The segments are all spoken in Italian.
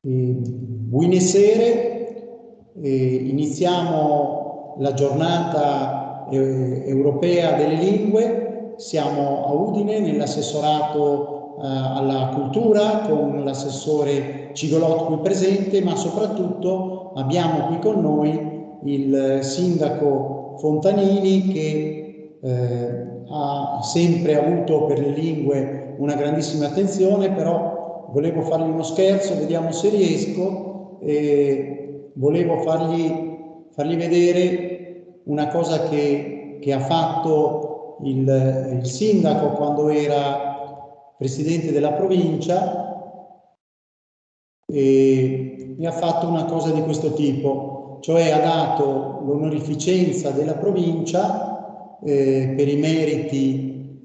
Buonasera, iniziamo la giornata europea delle lingue. Siamo a Udine nell'assessorato alla cultura con l'assessore Cigolot qui presente, ma soprattutto abbiamo qui con noi il sindaco Fontanini che ha sempre avuto per le lingue una grandissima attenzione, però volevo fargli uno scherzo, vediamo se riesco. Volevo fargli vedere una cosa che ha fatto il sindaco quando era presidente della provincia, e ha fatto una cosa di questo tipo, cioè ha dato l'onorificenza della provincia per i meriti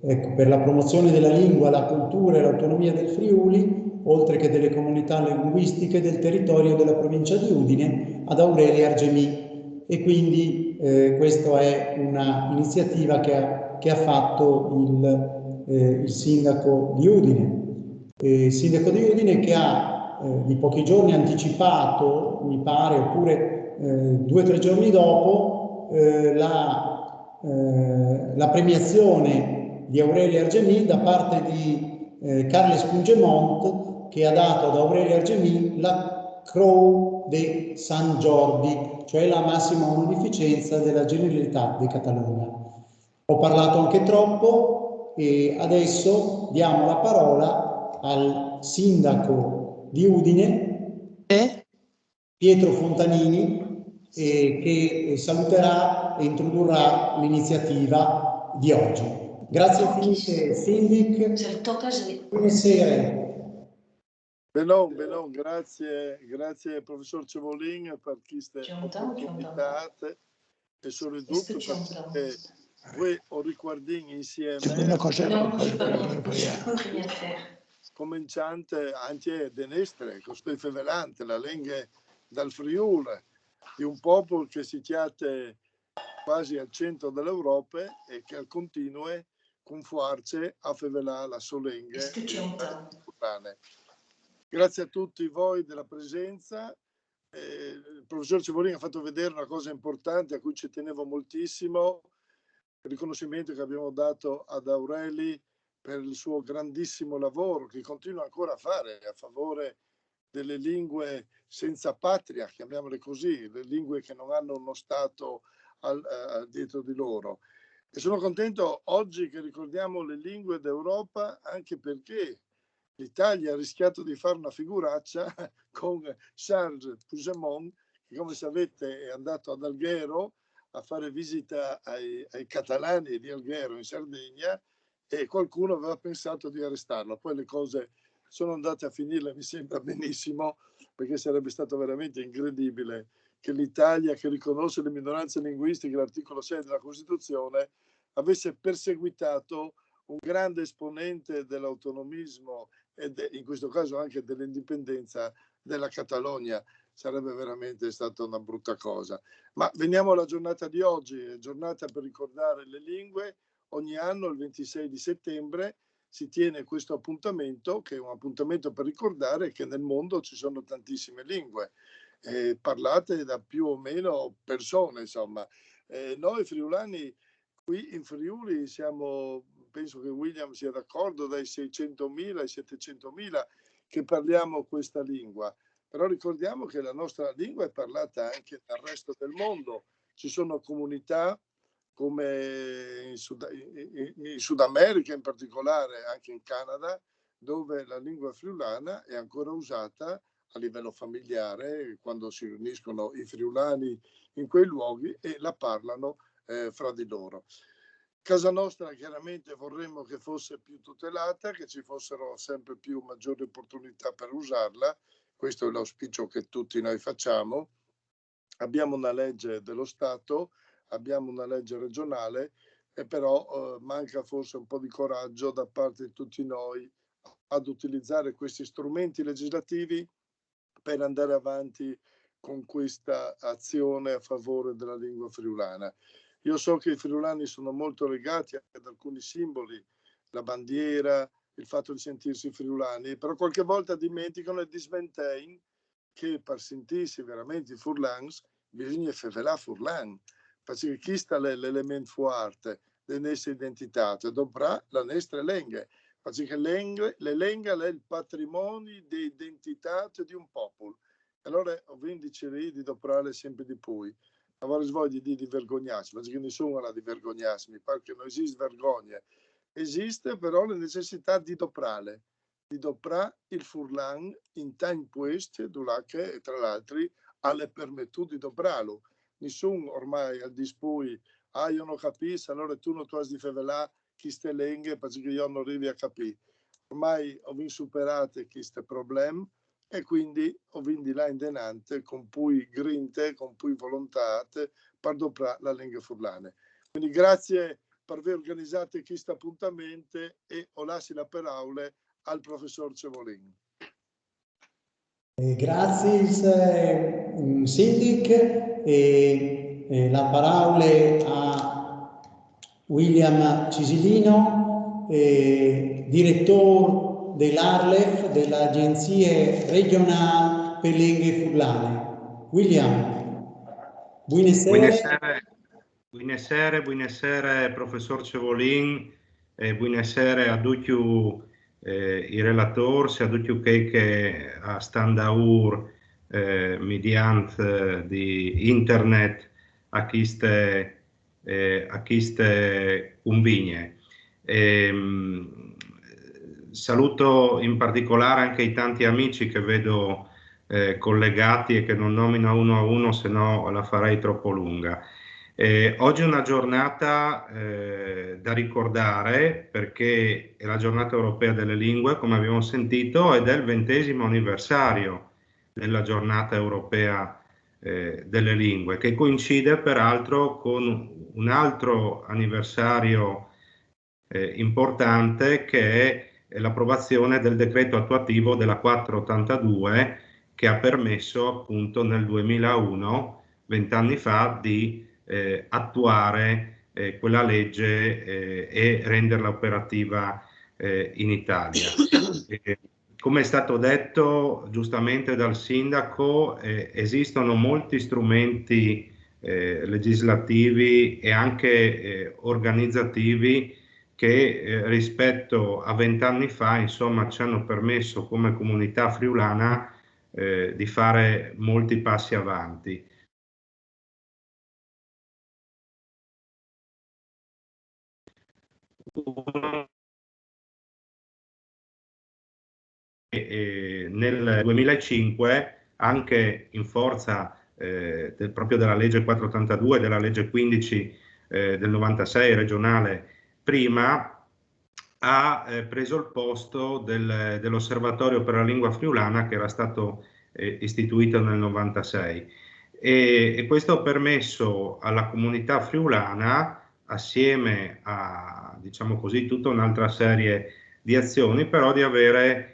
ecco, per la promozione della lingua, la cultura e l'autonomia del Friuli, oltre che delle comunità linguistiche del territorio della provincia di Udine, ad Aurelia Argemì. E quindi questa è una iniziativa che ha fatto il sindaco di Udine. Il sindaco di Udine che ha di pochi giorni anticipato, mi pare, oppure 2 o 3 giorni dopo, la premiazione di Aurelia Argemì da parte di Carles Puigdemont, che ha dato ad Aurelia Argemì la Croix de Sant Jordi, cioè la massima onorificenza della Generalitat di Catalogna. Ho parlato anche troppo e adesso diamo la parola al sindaco di Udine, Pietro Fontanini, che saluterà e introdurrà l'iniziativa di oggi. Grazie infinite, Sindic. Buonasera. Benon, grazie professor Cevolin per queste opportunità e soprattutto perché voi ho ricordato insieme cominciante anche denestre, questo fevelante, la lingua dal Friuli, di un popolo che si chiama quasi al centro dell'Europa e che al continue con forza a fevelare la sua lingua. Grazie a tutti voi della presenza. Il professor Cevolin ha fatto vedere una cosa importante a cui ci tenevo moltissimo, il riconoscimento che abbiamo dato ad Aureli per il suo grandissimo lavoro che continua ancora a fare a favore delle lingue senza patria, chiamiamole così, le lingue che non hanno uno Stato dietro di loro. E sono contento oggi che ricordiamo le lingue d'Europa, anche perché l'Italia ha rischiato di fare una figuraccia con Charles Puigdemont, che come sapete è andato ad Alghero a fare visita ai catalani di Alghero in Sardegna e qualcuno aveva pensato di arrestarlo. Poi le cose sono andate a finire, mi sembra benissimo, perché sarebbe stato veramente incredibile che l'Italia, che riconosce le minoranze linguistiche, l'articolo 6 della Costituzione, avesse perseguitato un grande esponente dell'autonomismo e in questo caso anche dell'indipendenza della Catalogna. Sarebbe veramente stata una brutta cosa. Ma veniamo alla giornata di oggi, giornata per ricordare le lingue. Ogni anno, il 26 di settembre, si tiene questo appuntamento, che è un appuntamento per ricordare che nel mondo ci sono tantissime lingue, parlate da più o meno persone, insomma. Noi friulani, qui in Friuli siamo, penso che William sia d'accordo, dai 600.000 ai 700.000 che parliamo questa lingua. Però ricordiamo che la nostra lingua è parlata anche nel resto del mondo. Ci sono comunità come in Sud America, in particolare anche in Canada, dove la lingua friulana è ancora usata a livello familiare quando si riuniscono i friulani in quei luoghi e la parlano fra di loro. Casa nostra chiaramente vorremmo che fosse più tutelata, che ci fossero sempre più maggiori opportunità per usarla. Questo è l'auspicio che tutti noi facciamo. Abbiamo una legge dello Stato, abbiamo una legge regionale, e però manca forse un po' di coraggio da parte di tutti noi ad utilizzare questi strumenti legislativi per andare avanti con questa azione a favore della lingua friulana. Io so che i friulani sono molto legati ad alcuni simboli, la bandiera, il fatto di sentirsi friulani, però qualche volta dimenticano e dismentein che per sentirsi veramente furlans bisogna fare furlan, perché chi sta l'elemento forte della nostra identità, dovrà la nostra lingua, perché le lingue è il patrimonio di identità di un popolo. Allora, quindi dicevi di doprare sempre di più. Avere voglia di vergognarsi, perché nessuno ha di vergognarsi, mi pare che non esiste vergogna. Esiste però la necessità di doprare il furlan in time quest, che tra l'altro alle permettuto di doprarlo. Nessuno ormai al dispui, io non capisco, allora tu non hai di fare chi ste lenghe perché io non arrivi a capire. Ormai ho superato questo problema e quindi ho vinto là in denante con più grinte, con più volontà per doprare la lingua furlane. Quindi grazie per aver organizzato questo appuntamento e ho lasciato la parola al professor Cevolin. Grazie Sindic e la parola a William Cisilino, direttore dell'ARLEF, dell'Agenzia Regionale per le Lingue Furlane. William, buonasera. Buonasera, professor Cevolin, buonasera a tutti i relatori, a tutti che stanno mediante di internet a queste convigne. Saluto in particolare anche i tanti amici che vedo collegati e che non nomino uno a uno, se no la farei troppo lunga. Oggi è una giornata da ricordare perché è la giornata europea delle lingue, come abbiamo sentito, ed è il 20° anniversario della giornata europea delle lingue, che coincide peraltro con un altro anniversario importante, che è l'approvazione del decreto attuativo della 482, che ha permesso appunto nel 2001, 20 anni fa, di attuare quella legge e renderla operativa in Italia. Come è stato detto giustamente dal sindaco, esistono molti strumenti legislativi e anche organizzativi che rispetto a 20 anni fa, insomma, ci hanno permesso come comunità friulana di fare molti passi avanti. Nel 2005, anche in forza proprio della legge 482, della legge 15 del 96 regionale prima, ha preso il posto dell'Osservatorio per la lingua friulana, che era stato istituito nel 96, e questo ha permesso alla comunità friulana, assieme a, diciamo così, tutta un'altra serie di azioni, però di avere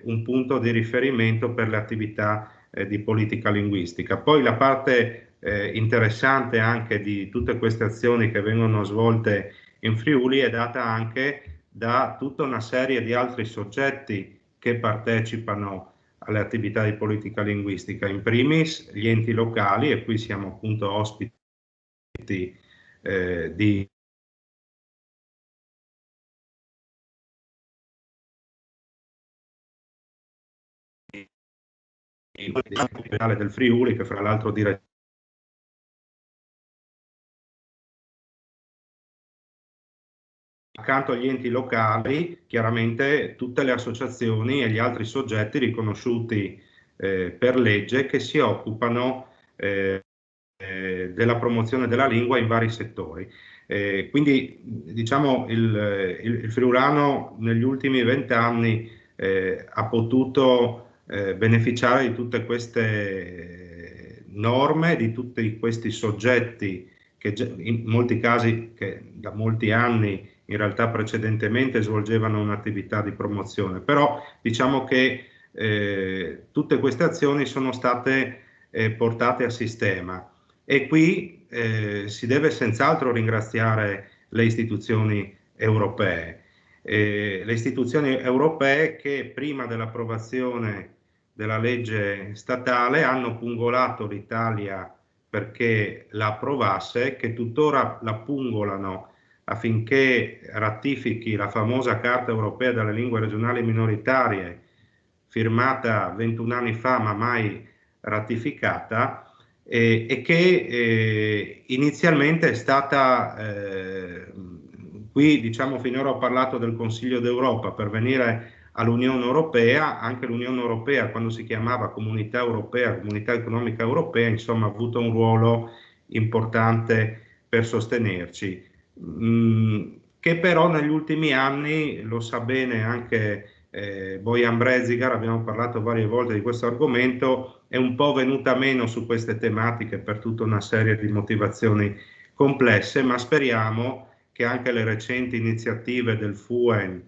un punto di riferimento per le attività di politica linguistica. Poi la parte interessante anche di tutte queste azioni che vengono svolte in Friuli è data anche da tutta una serie di altri soggetti che partecipano alle attività di politica linguistica, in primis gli enti locali, e qui siamo appunto ospiti di del Friuli, che fra l'altro direi accanto agli enti locali, chiaramente tutte le associazioni e gli altri soggetti riconosciuti per legge che si occupano della promozione della lingua in vari settori. Quindi diciamo il friulano negli ultimi 20 anni ha potuto beneficiare di tutte queste norme, di tutti questi soggetti che in molti casi, che da molti anni in realtà precedentemente svolgevano un'attività di promozione, però diciamo che tutte queste azioni sono state portate a sistema, e qui si deve senz'altro ringraziare le istituzioni europee. le istituzioni europee che prima dell'approvazione della legge statale hanno pungolato l'Italia perché la approvasse, che tuttora la pungolano affinché ratifichi la famosa Carta europea delle lingue regionali e minoritarie, firmata 21 anni fa ma mai ratificata, e che inizialmente è stata, qui diciamo finora ho parlato del Consiglio d'Europa, per venire all'Unione Europea, anche l'Unione Europea quando si chiamava Comunità Europea, Comunità Economica Europea, insomma ha avuto un ruolo importante per sostenerci, che però negli ultimi anni, lo sa bene anche Bojan Brezigar, abbiamo parlato varie volte di questo argomento, è un po' venuta meno su queste tematiche per tutta una serie di motivazioni complesse, ma speriamo che anche le recenti iniziative del FUEN,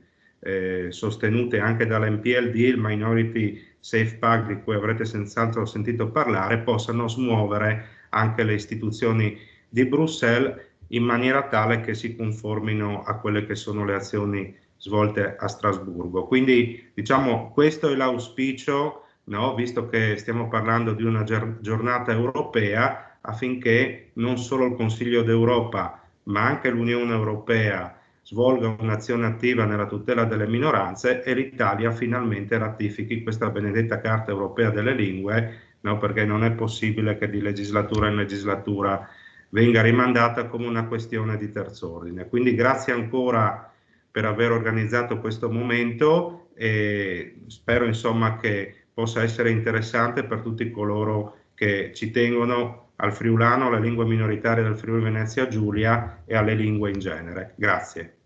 sostenute anche dall'NPLD, il Minority Safe Pact, di cui avrete senz'altro sentito parlare, possano smuovere anche le istituzioni di Bruxelles in maniera tale che si conformino a quelle che sono le azioni svolte a Strasburgo. Quindi diciamo questo è l'auspicio, no? Visto che stiamo parlando di una giornata europea, affinché non solo il Consiglio d'Europa ma anche l'Unione Europea svolga un'azione attiva nella tutela delle minoranze e l'Italia finalmente ratifichi questa benedetta Carta Europea delle Lingue, no? Perché non è possibile che di legislatura in legislatura venga rimandata come una questione di terzo ordine. Quindi grazie ancora per aver organizzato questo momento e spero insomma che possa essere interessante per tutti coloro che ci tengono al friulano, alle lingue minoritarie del Friuli Venezia Giulia e alle lingue in genere. Grazie.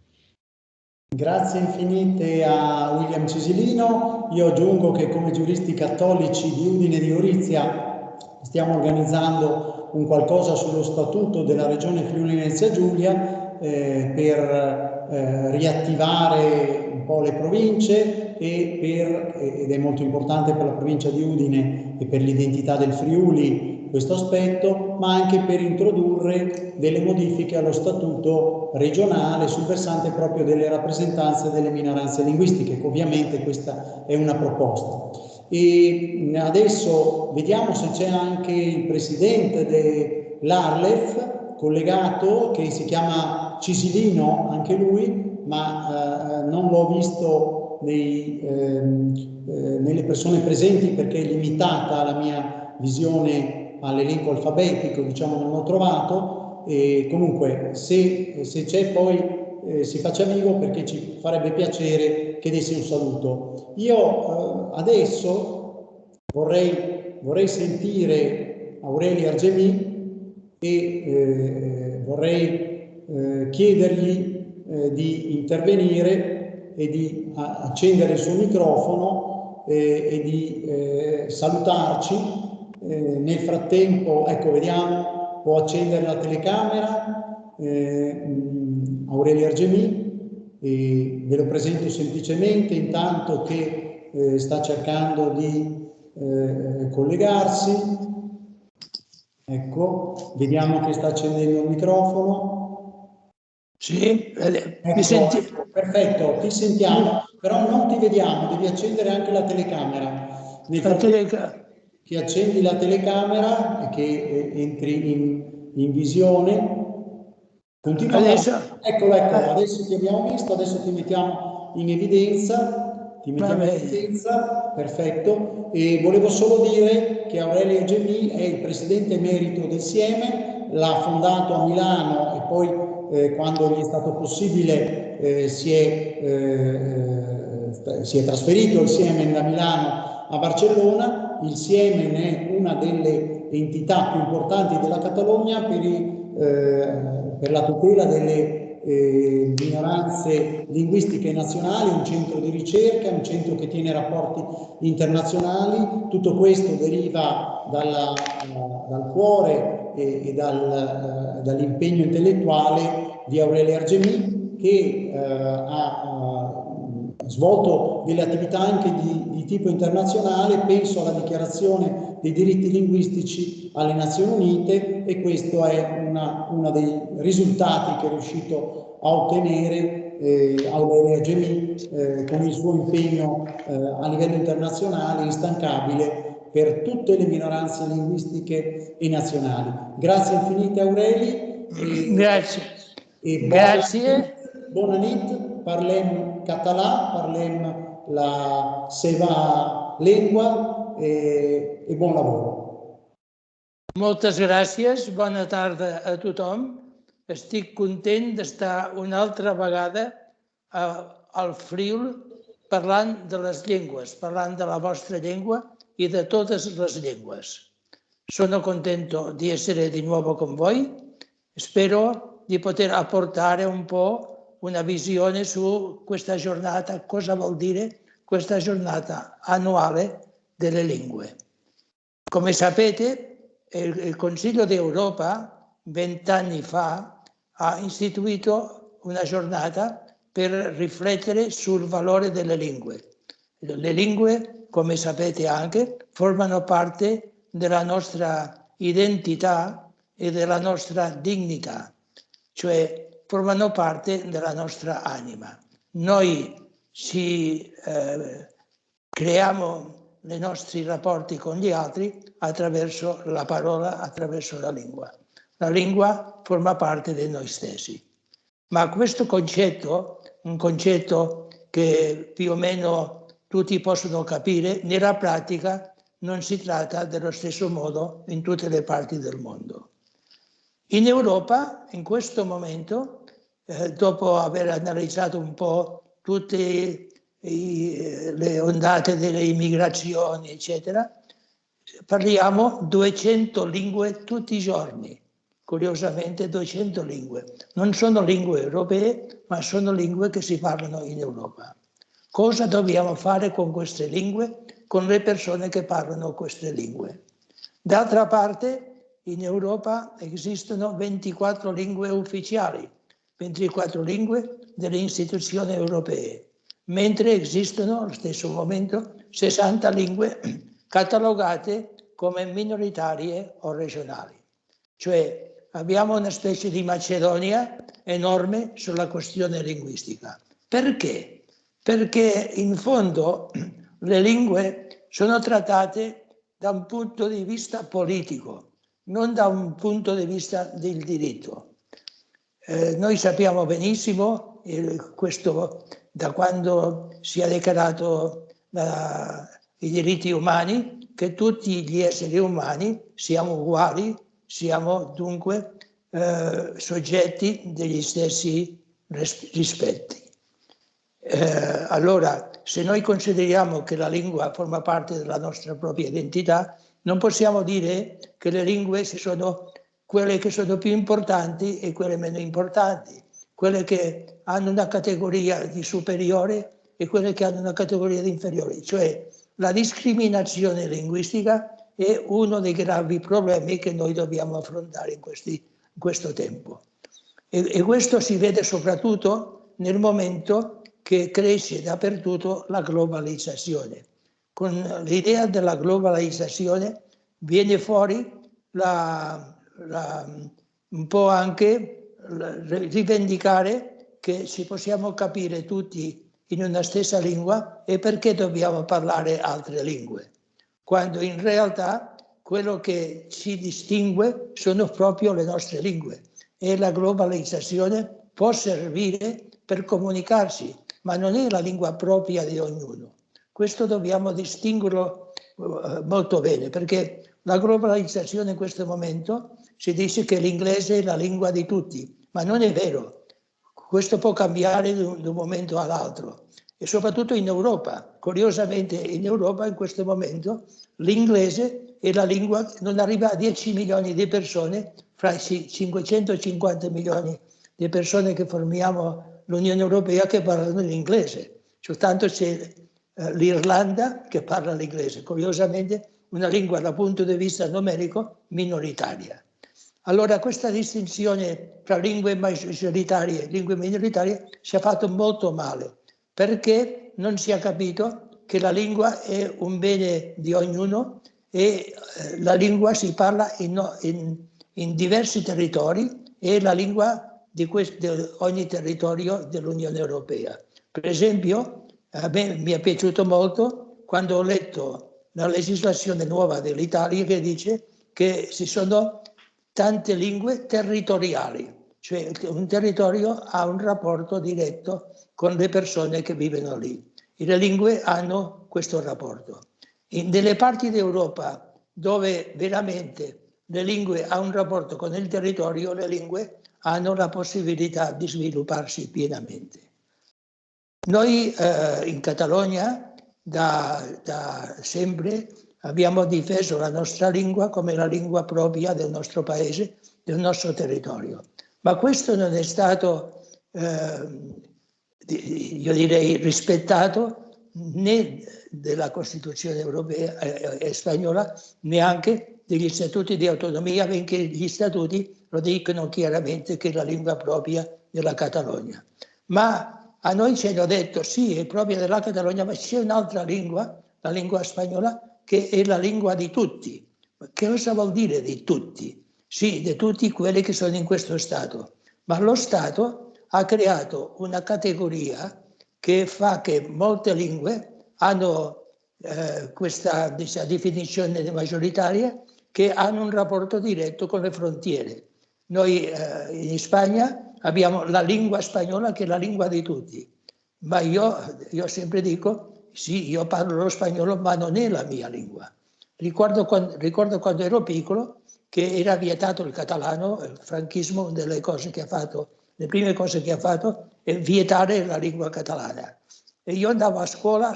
Grazie infinite a William Cisilino. Io aggiungo che come giuristi cattolici di Udine e di Gorizia stiamo organizzando un qualcosa sullo statuto della regione Friuli Venezia Giulia per riattivare un po' le province ed è molto importante per la provincia di Udine e per l'identità del Friuli questo aspetto, ma anche per introdurre delle modifiche allo statuto regionale sul versante proprio delle rappresentanze delle minoranze linguistiche, che ovviamente questa è una proposta. E adesso vediamo se c'è anche il presidente dell'Arlef collegato, che si chiama Cisilino anche lui, ma non l'ho visto nelle persone presenti perché è limitata la mia visione all'elenco alfabetico, diciamo non l'ho trovato, e comunque se c'è poi si faccia vivo, perché ci farebbe piacere che desse un saluto. Io adesso vorrei sentire Aurelia Argemì e vorrei chiedergli di intervenire e di accendere il suo microfono e di salutarci. Nel frattempo, ecco, vediamo, può accendere la telecamera Aurelia Argemì, e ve lo presento semplicemente intanto che sta cercando di collegarsi. Ecco, vediamo che sta accendendo il microfono. Sì, Ecco, mi senti? ecco, perfetto, ti sentiamo, però non ti vediamo, devi accendere anche la telecamera. Nel frattempo che accendi la telecamera e che entri in visione. Continua adesso? Ecco, adesso ti abbiamo visto, adesso ti mettiamo in evidenza. Perfetto. E volevo solo dire che Aurelia Argemì è il presidente emerito del Siemen, l'ha fondato a Milano e poi quando gli è stato possibile si è trasferito il Siemen da Milano a Barcellona. Il Siemen è una delle entità più importanti della Catalogna per la tutela delle minoranze linguistiche nazionali, un centro di ricerca, un centro che tiene rapporti internazionali. Tutto questo deriva dal cuore e dall'impegno intellettuale di Aurelia Argemì, che ha svolto delle attività anche di tipo internazionale. Penso alla dichiarazione dei diritti linguistici alle Nazioni Unite, e questo è uno dei risultati che è riuscito a ottenere Aurelia Gemì, con il suo impegno a livello internazionale instancabile per tutte le minoranze linguistiche e nazionali. Grazie infinite Aureli. Grazie. Grazie. Bona nit, parlem català, parlem la seva llengua e buon lavoro. Moltes gràcies, bona tarda a tothom. Estic content d'estar una altra vegada al Friül parlant de les llengües, parlant de la vostra llengua y de todas las lenguas. Sono contento di essere di nuovo con voi. Spero di poter apportare un po' una visione su questa giornata, cosa vuol dire questa giornata annuale delle lingue. Come sapete, il Consiglio d'Europa 20 anni fa ha istituito una giornata per riflettere sul valore delle lingue. Le lingue, come sapete anche, formano parte della nostra identità e della nostra dignità, cioè formano parte della nostra anima. Noi creiamo i nostri rapporti con gli altri attraverso la parola, attraverso la lingua. La lingua forma parte di noi stessi. Ma questo concetto, un concetto che più o meno tutti possono capire, nella pratica non si tratta dello stesso modo in tutte le parti del mondo. In Europa, in questo momento, dopo aver analizzato un po' tutte le ondate delle immigrazioni, eccetera, parliamo 200 lingue tutti i giorni. Curiosamente 200 lingue. Non sono lingue europee, ma sono lingue che si parlano in Europa. Cosa dobbiamo fare con queste lingue, con le persone che parlano queste lingue? D'altra parte, in Europa esistono 24 lingue ufficiali, 24 lingue delle istituzioni europee, mentre esistono allo stesso momento 60 lingue catalogate come minoritarie o regionali. Cioè abbiamo una specie di Macedonia enorme sulla questione linguistica. Perché? Perché in fondo le lingue sono trattate da un punto di vista politico, non da un punto di vista del diritto. Noi sappiamo benissimo, questo da quando si è dichiarato i diritti umani, che tutti gli esseri umani siamo uguali, siamo dunque soggetti degli stessi rispetti. Allora, se noi consideriamo che la lingua forma parte della nostra propria identità, non possiamo dire che le lingue sono quelle che sono più importanti e quelle meno importanti, quelle che hanno una categoria di superiore e quelle che hanno una categoria di inferiore. Cioè la discriminazione linguistica è uno dei gravi problemi che noi dobbiamo affrontare in questo tempo. E questo si vede soprattutto nel momento che cresce dappertutto la globalizzazione. Con l'idea della globalizzazione viene fuori un po' anche rivendicare che ci possiamo capire tutti in una stessa lingua e perché dobbiamo parlare altre lingue, quando in realtà quello che ci distingue sono proprio le nostre lingue e la globalizzazione può servire per comunicarsi, ma non è la lingua propria di ognuno. Questo dobbiamo distinguerlo molto bene, perché la globalizzazione in questo momento si dice che l'inglese è la lingua di tutti, ma non è vero. Questo può cambiare da un momento all'altro. E soprattutto in Europa. Curiosamente in Europa in questo momento l'inglese è la lingua, non arriva a 10 milioni di persone fra i 550 milioni di persone che formiamo l'Unione Europea che parlano l'inglese. Soltanto c'è l'Irlanda che parla l'inglese, curiosamente una lingua dal punto di vista numerico minoritaria. Allora questa distinzione tra lingue maggioritarie e lingue minoritarie si è fatta molto male, perché non si è capito che la lingua è un bene di ognuno e la lingua si parla in diversi territori e la lingua di ogni territorio dell'Unione Europea. Per esempio, a me mi è piaciuto molto quando ho letto la legislazione nuova dell'Italia che dice che ci sono tante lingue territoriali, cioè un territorio ha un rapporto diretto con le persone che vivono lì. E le lingue hanno questo rapporto. Nelle parti d'Europa dove veramente le lingue hanno un rapporto con il territorio, le lingue hanno la possibilità di svilupparsi pienamente. Noi in Catalogna da sempre abbiamo difeso la nostra lingua come la lingua propria del nostro paese, del nostro territorio. Ma questo non è stato, io direi, rispettato né della Costituzione europea e spagnola, neanche degli statuti di autonomia, benché gli statuti lo dicono chiaramente che è la lingua propria della Catalogna. Ma a noi ci hanno detto sì, è propria della Catalogna, ma c'è un'altra lingua, la lingua spagnola, che è la lingua di tutti. Che cosa vuol dire di tutti? Sì, di tutti quelli che sono in questo Stato. Ma lo Stato ha creato una categoria che fa che molte lingue hanno questa definizione maggioritaria, che hanno un rapporto diretto con le frontiere. Noi in Spagna abbiamo la lingua spagnola che è la lingua di tutti, ma io sempre dico, sì, io parlo lo spagnolo, ma non è la mia lingua. Ricordo quando ero piccolo che era vietato il catalano, il franchismo, una delle cose che ha fatto, le prime cose che ha fatto è vietare la lingua catalana. E io andavo a scuola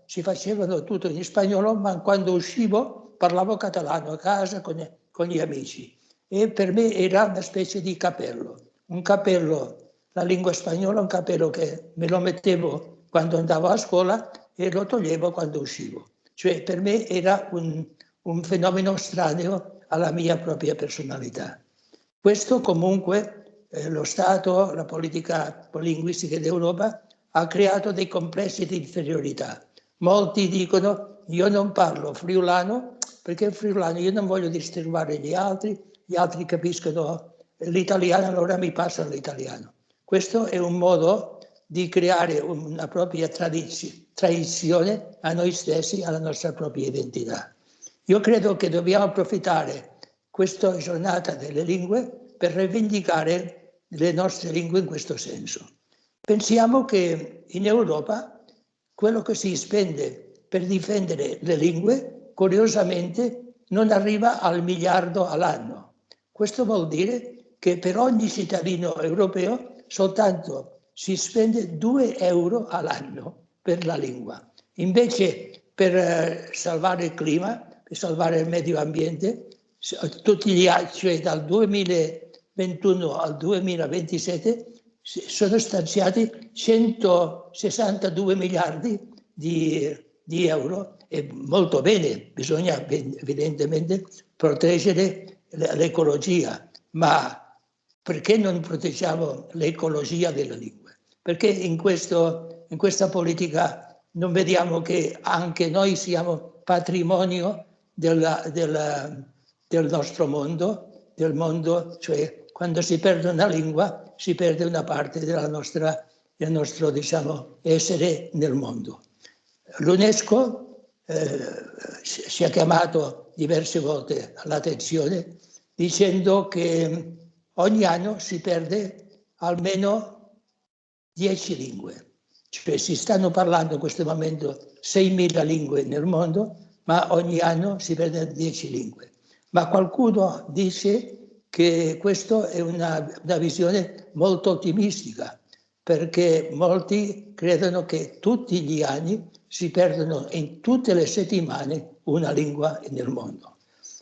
si facevano tutto in spagnolo, ma quando uscivo parlavo catalano a casa con gli amici. E per me era una specie di cappello. Un cappello, la lingua spagnola, un cappello che me lo mettevo quando andavo a scuola e lo toglievo quando uscivo. Cioè per me era un fenomeno estraneo alla mia propria personalità. Questo comunque lo Stato, la politica linguistica d'Europa ha creato dei complessi di inferiorità. Molti dicono io non parlo friulano perché il friulano io non voglio disturbare gli altri capiscono l'italiano, allora mi passano l'italiano. Questo è un modo di creare una propria tradizione a noi stessi, alla nostra propria identità. Io credo che dobbiamo approfittare questa giornata delle lingue per rivendicare le nostre lingue in questo senso. Pensiamo che in Europa quello che si spende per difendere le lingue, curiosamente, non arriva al 1 miliardo all'anno. Questo vuol dire che per ogni cittadino europeo soltanto si spende 2 euro all'anno per la lingua. Invece per salvare il clima, per salvare il medio ambiente, tutti gli anni, cioè dal 2021 al 2027, sono stanziati 162 miliardi di euro e molto bene, bisogna evidentemente proteggere l'ecologia, ma perché non proteggiamo l'ecologia delle lingue? Perché in questa politica non vediamo che anche noi siamo patrimonio del nostro mondo, del mondo, cioè quando si perde una lingua si perde una parte del nostro diciamo, essere nel mondo. L'UNESCO ci ha chiamato diverse volte all'attenzione dicendo che ogni anno si perde almeno 10 lingue. Cioè si stanno parlando in questo momento 6.000 lingue nel mondo, ma ogni anno si perdono 10 lingue. Ma qualcuno dice che questa è una visione molto ottimistica, perché molti credono che tutti gli anni si perdono in tutte le settimane una lingua nel mondo.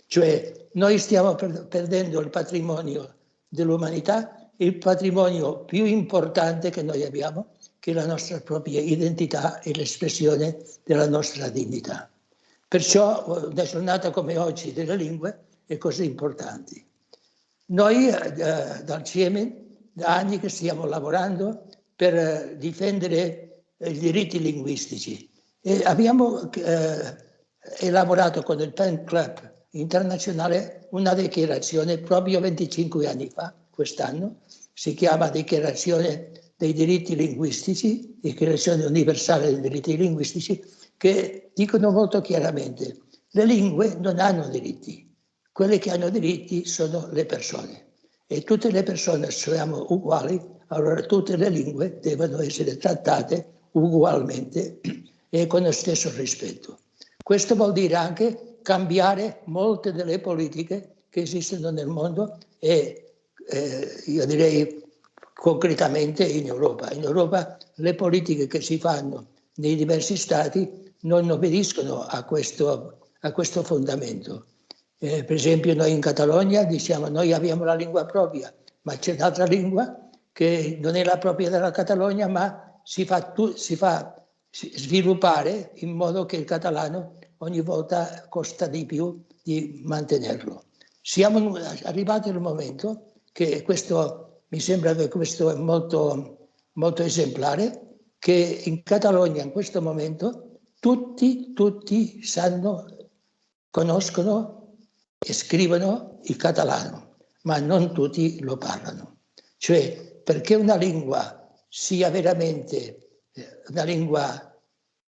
Cioè noi stiamo perdendo il patrimonio dell'umanità, il patrimonio più importante che noi abbiamo, che è la nostra propria identità e l'espressione della nostra dignità. Perciò una giornata come oggi delle lingue è così importante. Noi dal CIEME da anni che stiamo lavorando per difendere i diritti linguistici e abbiamo elaborato con il Pen Club internazionale una dichiarazione proprio 25 anni fa, quest'anno, si chiama Dichiarazione dei diritti linguistici, Dichiarazione universale dei diritti linguistici, che dicono molto chiaramente: le lingue non hanno diritti, quelle che hanno diritti sono le persone. E tutte le persone siamo uguali, allora tutte le lingue devono essere trattate ugualmente e con lo stesso rispetto. Questo vuol dire anche cambiare molte delle politiche che esistono nel mondo e io direi concretamente in Europa. In Europa le politiche che si fanno nei diversi stati non obbediscono a questo fondamento. Per esempio noi in Catalogna diciamo noi abbiamo la lingua propria, ma c'è un'altra lingua che non è la propria della Catalogna, ma si fa sviluppare in modo che il catalano ogni volta costa di più di mantenerlo. Siamo arrivati al momento che questo, mi sembra che questo è molto, molto esemplare, che in Catalogna in questo momento tutti conoscono e scrivono il catalano, ma non tutti lo parlano. Cioè, perché una lingua sia veramente una lingua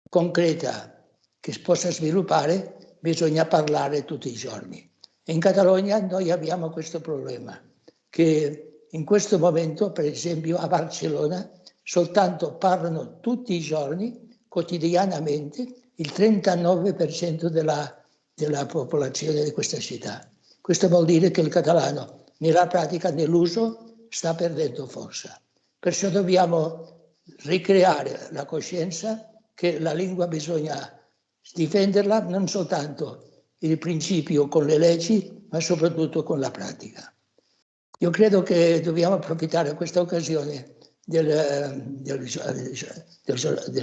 concreta che possa sviluppare, bisogna parlare tutti i giorni. E in Catalogna noi abbiamo questo problema, che in questo momento, per esempio a Barcellona, soltanto parlano tutti i giorni, quotidianamente, il 39% della popolazione di questa città. Questo vuol dire che il catalano nella pratica, nell'uso, sta perdendo forza. Perciò dobbiamo ricreare la coscienza che la lingua bisogna difenderla non soltanto il principio con le leggi, ma soprattutto con la pratica. Io credo che dobbiamo approfittare di questa occasione del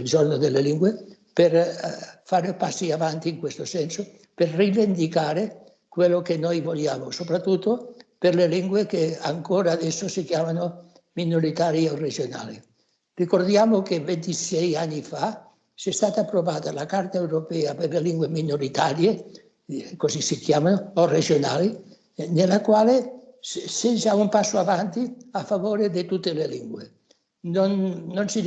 giorno delle lingue per fare passi avanti in questo senso, per rivendicare quello che noi vogliamo, soprattutto per le lingue che ancora adesso si chiamano minoritarie o regionali. Ricordiamo che 26 anni fa è stata approvata la Carta europea per le lingue minoritarie, così si chiamano, o regionali, nella quale si fa un passo avanti a favore di tutte le lingue. Non si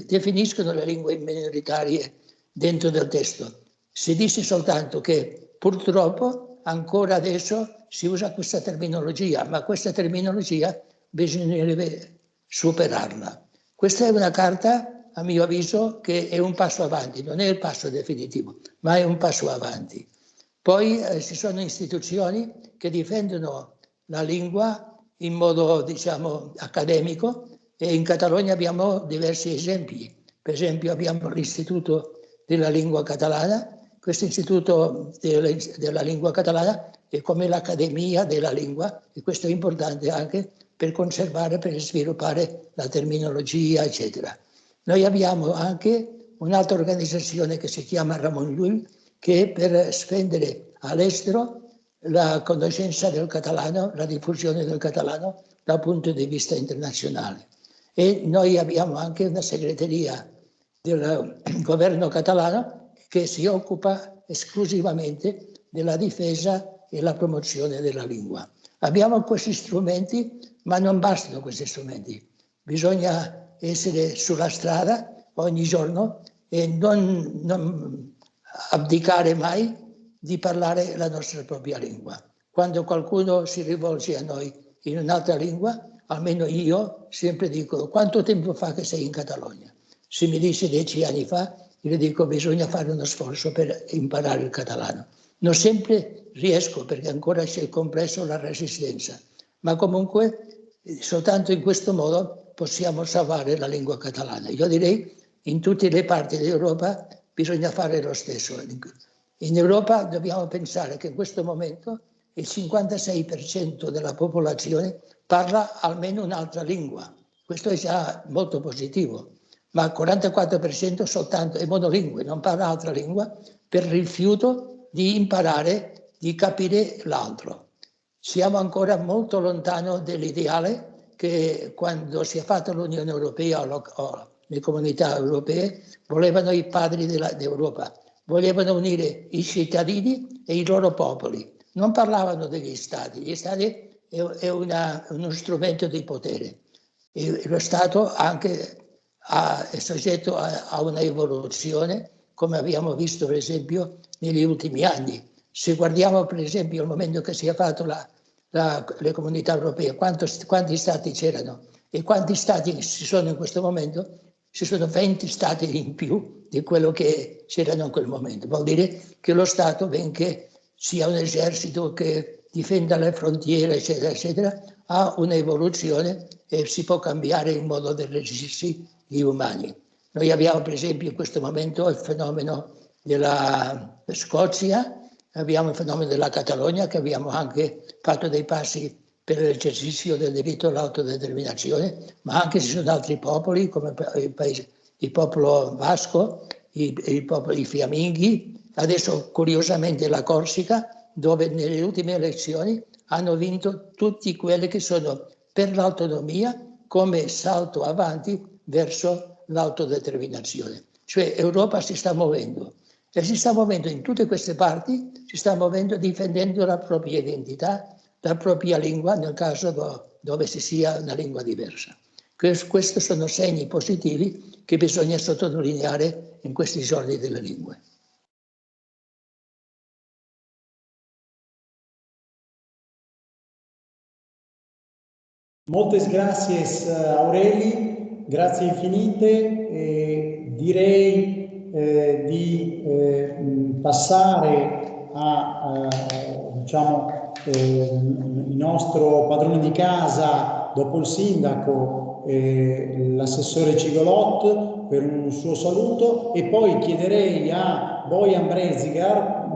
definiscono le lingue minoritarie dentro del testo. Si dice soltanto che purtroppo ancora adesso si usa questa terminologia, ma questa terminologia bisognerebbe superarla. Questa è una carta, a mio avviso, che è un passo avanti, non è il passo definitivo, ma è un passo avanti. Poi ci sono istituzioni che difendono la lingua in modo, diciamo, accademico, e in Catalogna abbiamo diversi esempi. Per esempio abbiamo l'Istituto della Lingua Catalana. Questo Istituto della Lingua Catalana è come l'Accademia della Lingua, e questo è importante anche per conservare, per sviluppare la terminologia, eccetera. Noi abbiamo anche un'altra organizzazione che si chiama Ramon Llull, che è per spendere all'estero la conoscenza del catalano, la diffusione del catalano dal punto di vista internazionale. E noi abbiamo anche una segreteria del governo catalano che si occupa esclusivamente della difesa e la promozione della lingua. Abbiamo questi strumenti, ma non bastano questi strumenti. Bisogna essere sulla strada ogni giorno e non abdicare mai di parlare la nostra propria lingua. Quando qualcuno si rivolge a noi in un'altra lingua, almeno io sempre dico: quanto tempo fa che sei in Catalogna? Se mi dice 10 anni fa, io dico: bisogna fare uno sforzo per imparare il catalano. Non sempre riesco, perché ancora c'è il complesso, la resistenza, ma comunque soltanto in questo modo possiamo salvare la lingua catalana. Io direi in tutte le parti d'Europa bisogna fare lo stesso. In Europa dobbiamo pensare che in questo momento il 56% della popolazione parla almeno un'altra lingua. Questo è già molto positivo, ma il 44% soltanto è monolingue, non parla altra lingua, per rifiuto di imparare, di capire l'altro. Siamo ancora molto lontano dell'ideale che quando si è fatta l'Unione Europea o le comunità europee volevano i padri d'Europa, volevano unire i cittadini e i loro popoli. Non parlavano degli stati, gli stati è uno strumento di potere. lo Stato anche è soggetto a una evoluzione, come abbiamo visto per esempio negli ultimi anni. Se guardiamo per esempio il momento che si è fatto le comunità europee, quanti stati c'erano e quanti stati ci sono in questo momento? Ci sono 20 stati in più di quello che c'erano in quel momento. Vuol dire che lo Stato, benché sia un esercito che difenda le frontiere, eccetera, eccetera, ha un'evoluzione e si può cambiare il modo di reggirsi gli umani. Noi abbiamo per esempio in questo momento il fenomeno della Scozia, abbiamo il fenomeno della Catalogna, che abbiamo anche fatto dei passi per l'esercizio del diritto all'autodeterminazione, ma anche ci sono altri popoli come il popolo basco, i fiamminghi, adesso curiosamente la Corsica, dove nelle ultime elezioni hanno vinto tutti quelli che sono per l'autonomia come salto avanti verso l'autodeterminazione. Cioè Europa si sta muovendo e si sta muovendo in tutte queste parti, si sta muovendo difendendo la propria identità, la propria lingua, nel caso dove si sia una lingua diversa. Questi sono segni positivi che bisogna sottolineare in questi giorni delle lingue. Moltes gracias Aureli, grazie infinite. Direi di passare a diciamo, il nostro padrone di casa, dopo il sindaco, l'assessore Cigolot, per un suo saluto, e poi chiederei a Bojan Brezigar,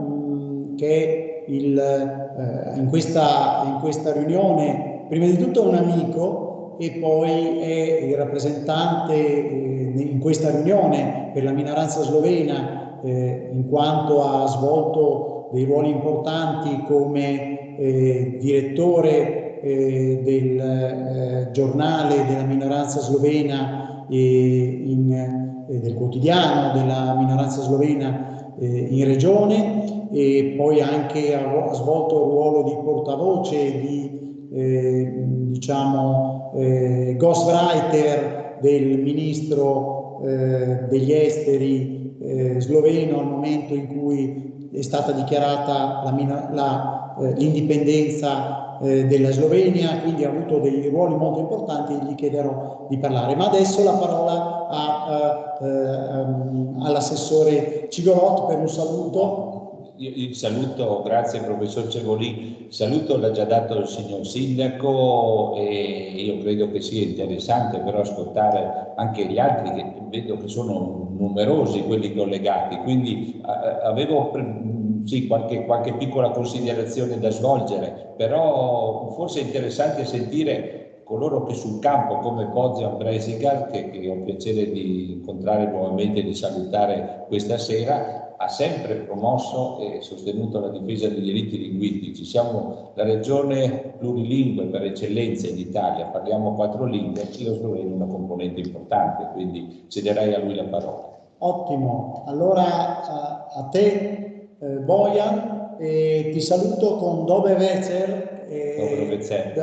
che è in questa riunione prima di tutto un amico e poi è il rappresentante in questa riunione per la minoranza slovena, in quanto ha svolto dei ruoli importanti come direttore del giornale della minoranza slovena del quotidiano della minoranza slovena in regione, e poi anche ha svolto il ruolo di portavoce, di diciamo ghostwriter del ministro degli esteri sloveno al momento in cui è stata dichiarata l'indipendenza della Slovenia, quindi ha avuto dei ruoli molto importanti e gli chiederò di parlare. Ma adesso la parola all'assessore Cigolot per un saluto. Il saluto, grazie professor Cevolin, il saluto l'ha già dato il signor sindaco e io credo che sia interessante però ascoltare anche gli altri, che vedo che sono numerosi quelli collegati, quindi avevo sì, qualche piccola considerazione da svolgere, però forse è interessante sentire coloro che sul campo come Bojan Brezigar, che ho piacere di incontrare nuovamente e di salutare questa sera, ha sempre promosso e sostenuto la difesa dei diritti linguistici. Siamo la regione plurilingue per eccellenza in Italia, parliamo 4 lingue, lo sloveno è una componente importante, quindi cederei a lui la parola. Ottimo, allora a te Bojan, ti saluto con Dober večer.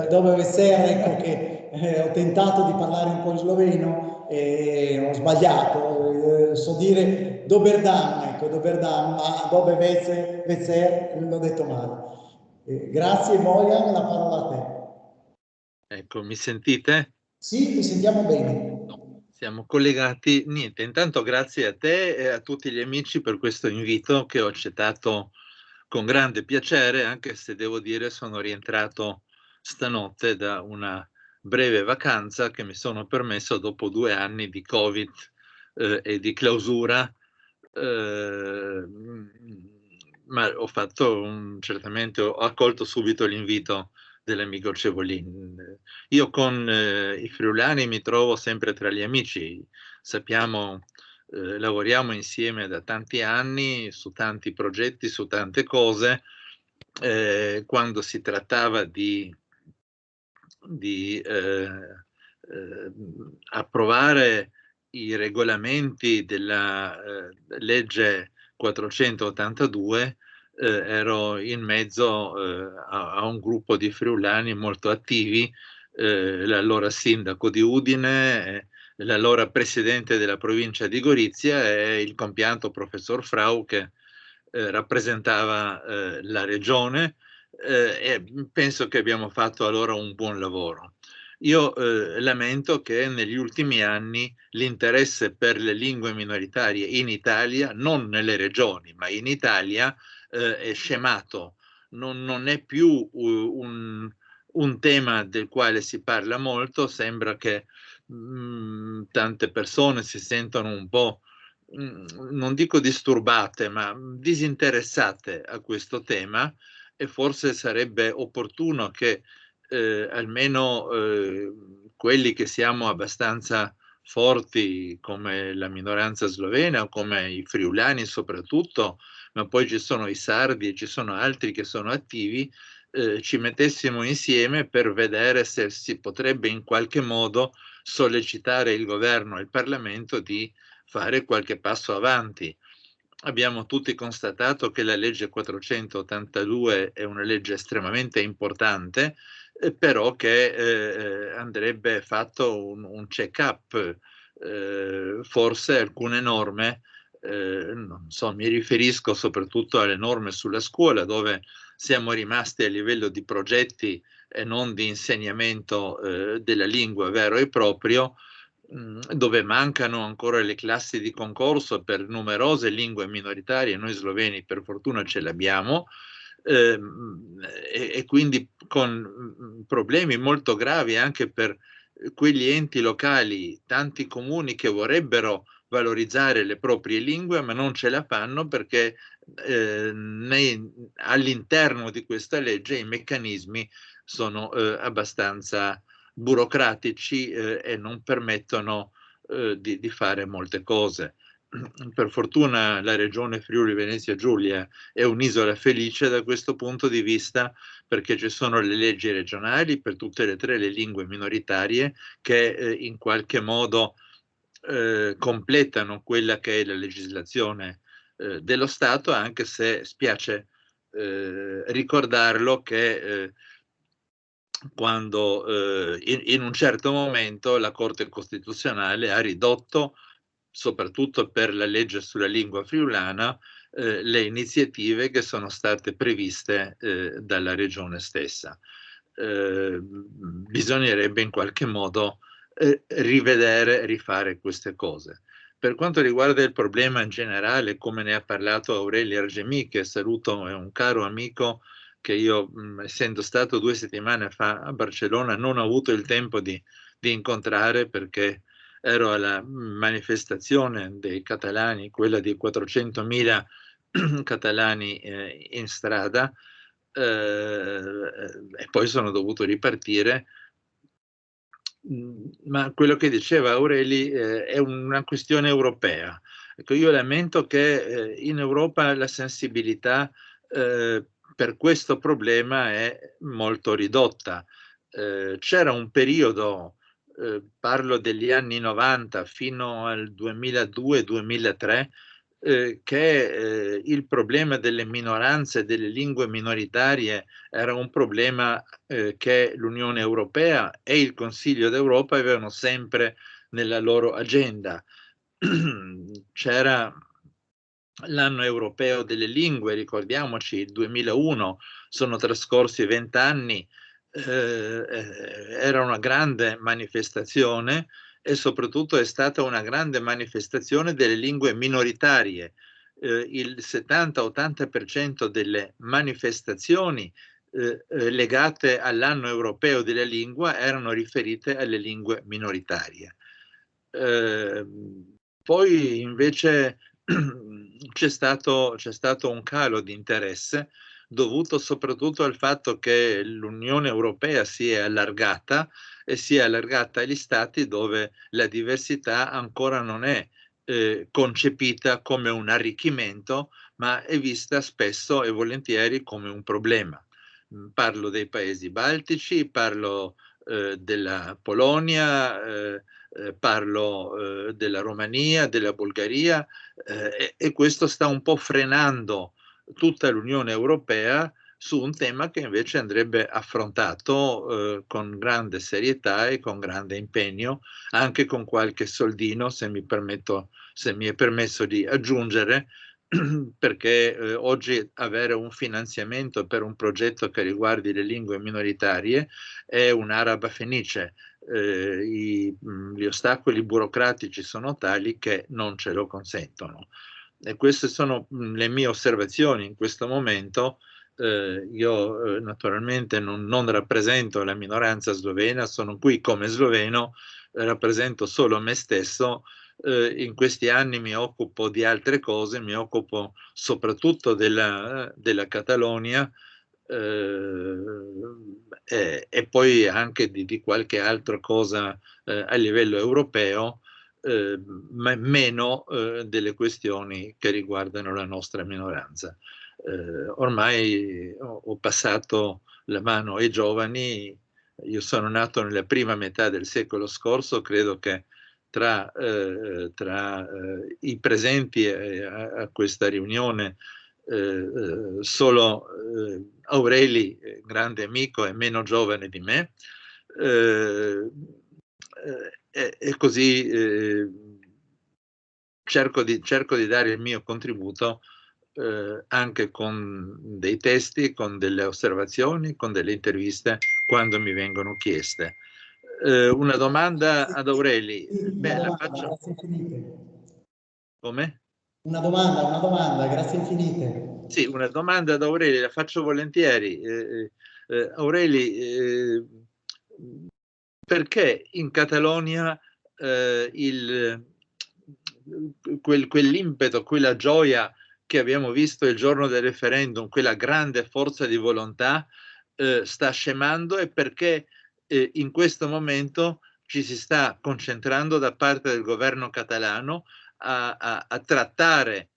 Dober večer, ecco che ho tentato di parlare un po' in sloveno e ho sbagliato, so dire Dober dan, ecco, Dober dan, ma Dober večer l'ho detto male. Grazie Bojan, la parola a te. Ecco, mi sentite? Sì, ti sentiamo bene. Siamo collegati. Niente, intanto grazie a te e a tutti gli amici per questo invito che ho accettato con grande piacere, anche se devo dire sono rientrato stanotte da una breve vacanza che mi sono permesso dopo 2 anni di Covid e di clausura, ma ho fatto certamente, ho accolto subito l'invito dell'amico Cevolin. Io con i friulani mi trovo sempre tra gli amici, sappiamo, lavoriamo insieme da tanti anni su tanti progetti, su tante cose. Quando si trattava di approvare i regolamenti della legge 482, ero in mezzo a un gruppo di friulani molto attivi l'allora sindaco di Udine, l'allora presidente della provincia di Gorizia e il compianto professor Frau che rappresentava la regione, e penso che abbiamo fatto allora un buon lavoro. Io lamento che negli ultimi anni l'interesse per le lingue minoritarie in Italia, non nelle regioni, ma in Italia, è scemato. Non è più un tema del quale si parla molto, sembra che tante persone si sentono un po', non dico disturbate, ma disinteressate a questo tema, e forse sarebbe opportuno che almeno quelli che siamo abbastanza forti come la minoranza slovena o come i friulani soprattutto, ma poi ci sono i sardi e ci sono altri che sono attivi, ci mettessimo insieme per vedere se si potrebbe in qualche modo sollecitare il governo e il Parlamento di fare qualche passo avanti. Abbiamo tutti constatato che la legge 482 è una legge estremamente importante, però che andrebbe fatto un check-up. Forse alcune norme, non so, mi riferisco soprattutto alle norme sulla scuola, dove siamo rimasti a livello di progetti e non di insegnamento della lingua vero e proprio, dove mancano ancora le classi di concorso per numerose lingue minoritarie. Noi sloveni per fortuna ce l'abbiamo, e quindi con problemi molto gravi anche per quegli enti locali, tanti comuni che vorrebbero valorizzare le proprie lingue ma non ce la fanno perché all'interno di questa legge i meccanismi sono abbastanza burocratici e non permettono di fare molte cose. Per fortuna la regione Friuli Venezia Giulia è un'isola felice da questo punto di vista, perché ci sono le leggi regionali per tutte e tre le lingue minoritarie che in qualche modo completano quella che è la legislazione dello Stato, anche se spiace ricordarlo che quando in un certo momento la Corte Costituzionale ha ridotto, soprattutto per la legge sulla lingua friulana, le iniziative che sono state previste dalla regione stessa. Bisognerebbe in qualche modo rivedere, rifare queste cose. Per quanto riguarda il problema in generale, come ne ha parlato Aurelio Argemì, che saluto, è un caro amico che io, essendo stato 2 settimane fa a Barcellona, non ho avuto il tempo di incontrare perché ero alla manifestazione dei catalani, quella di 400.000 catalani in strada, e poi sono dovuto ripartire. Ma quello che diceva Aureli è una questione europea. Ecco, io lamento che in Europa la sensibilità per questo problema è molto ridotta. C'era un periodo, parlo degli anni 90 fino al 2002-2003, che il problema delle minoranze, delle lingue minoritarie era un problema che l'Unione Europea e il Consiglio d'Europa avevano sempre nella loro agenda. C'era l'anno europeo delle lingue, ricordiamoci, il 2001, sono trascorsi 20 anni, era una grande manifestazione e soprattutto è stata una grande manifestazione delle lingue minoritarie. Il 70-80% delle manifestazioni legate all'anno europeo della lingua erano riferite alle lingue minoritarie. Poi invece c'è stato un calo di interesse dovuto soprattutto al fatto che l'Unione Europea si è allargata e si è allargata agli stati dove la diversità ancora non è concepita come un arricchimento, ma è vista spesso e volentieri come un problema. Parlo dei paesi baltici, parlo della Polonia, parlo della Romania, della Bulgaria, e questo sta un po' frenando tutta l'Unione Europea su un tema che invece andrebbe affrontato con grande serietà e con grande impegno, anche con qualche soldino, se mi è permesso di aggiungere, perché oggi avere un finanziamento per un progetto che riguardi le lingue minoritarie è un'araba fenice. Gli ostacoli burocratici sono tali che non ce lo consentono. E queste sono le mie osservazioni in questo momento. Io naturalmente non rappresento la minoranza slovena, sono qui come sloveno, rappresento solo me stesso. In questi anni mi occupo di altre cose, mi occupo soprattutto della Catalogna, e poi anche di qualche altra cosa a livello europeo, ma meno delle questioni che riguardano la nostra minoranza. Ormai ho passato la mano ai giovani. Io sono nato nella prima metà del secolo scorso, credo che tra i presenti a questa riunione solo Aureli, grande amico, è meno giovane di me, e così cerco di dare il mio contributo anche con dei testi, con delle osservazioni, con delle interviste quando mi vengono chieste. Una domanda ad Aureli. La faccio. Grazie infinite. Come? Una domanda, grazie infinite. Sì, una domanda ad Aureli, la faccio volentieri. Aureli, perché in Catalogna quell'impeto, quella gioia che abbiamo visto il giorno del referendum, quella grande forza di volontà sta scemando, e perché in questo momento ci si sta concentrando da parte del governo catalano a trattare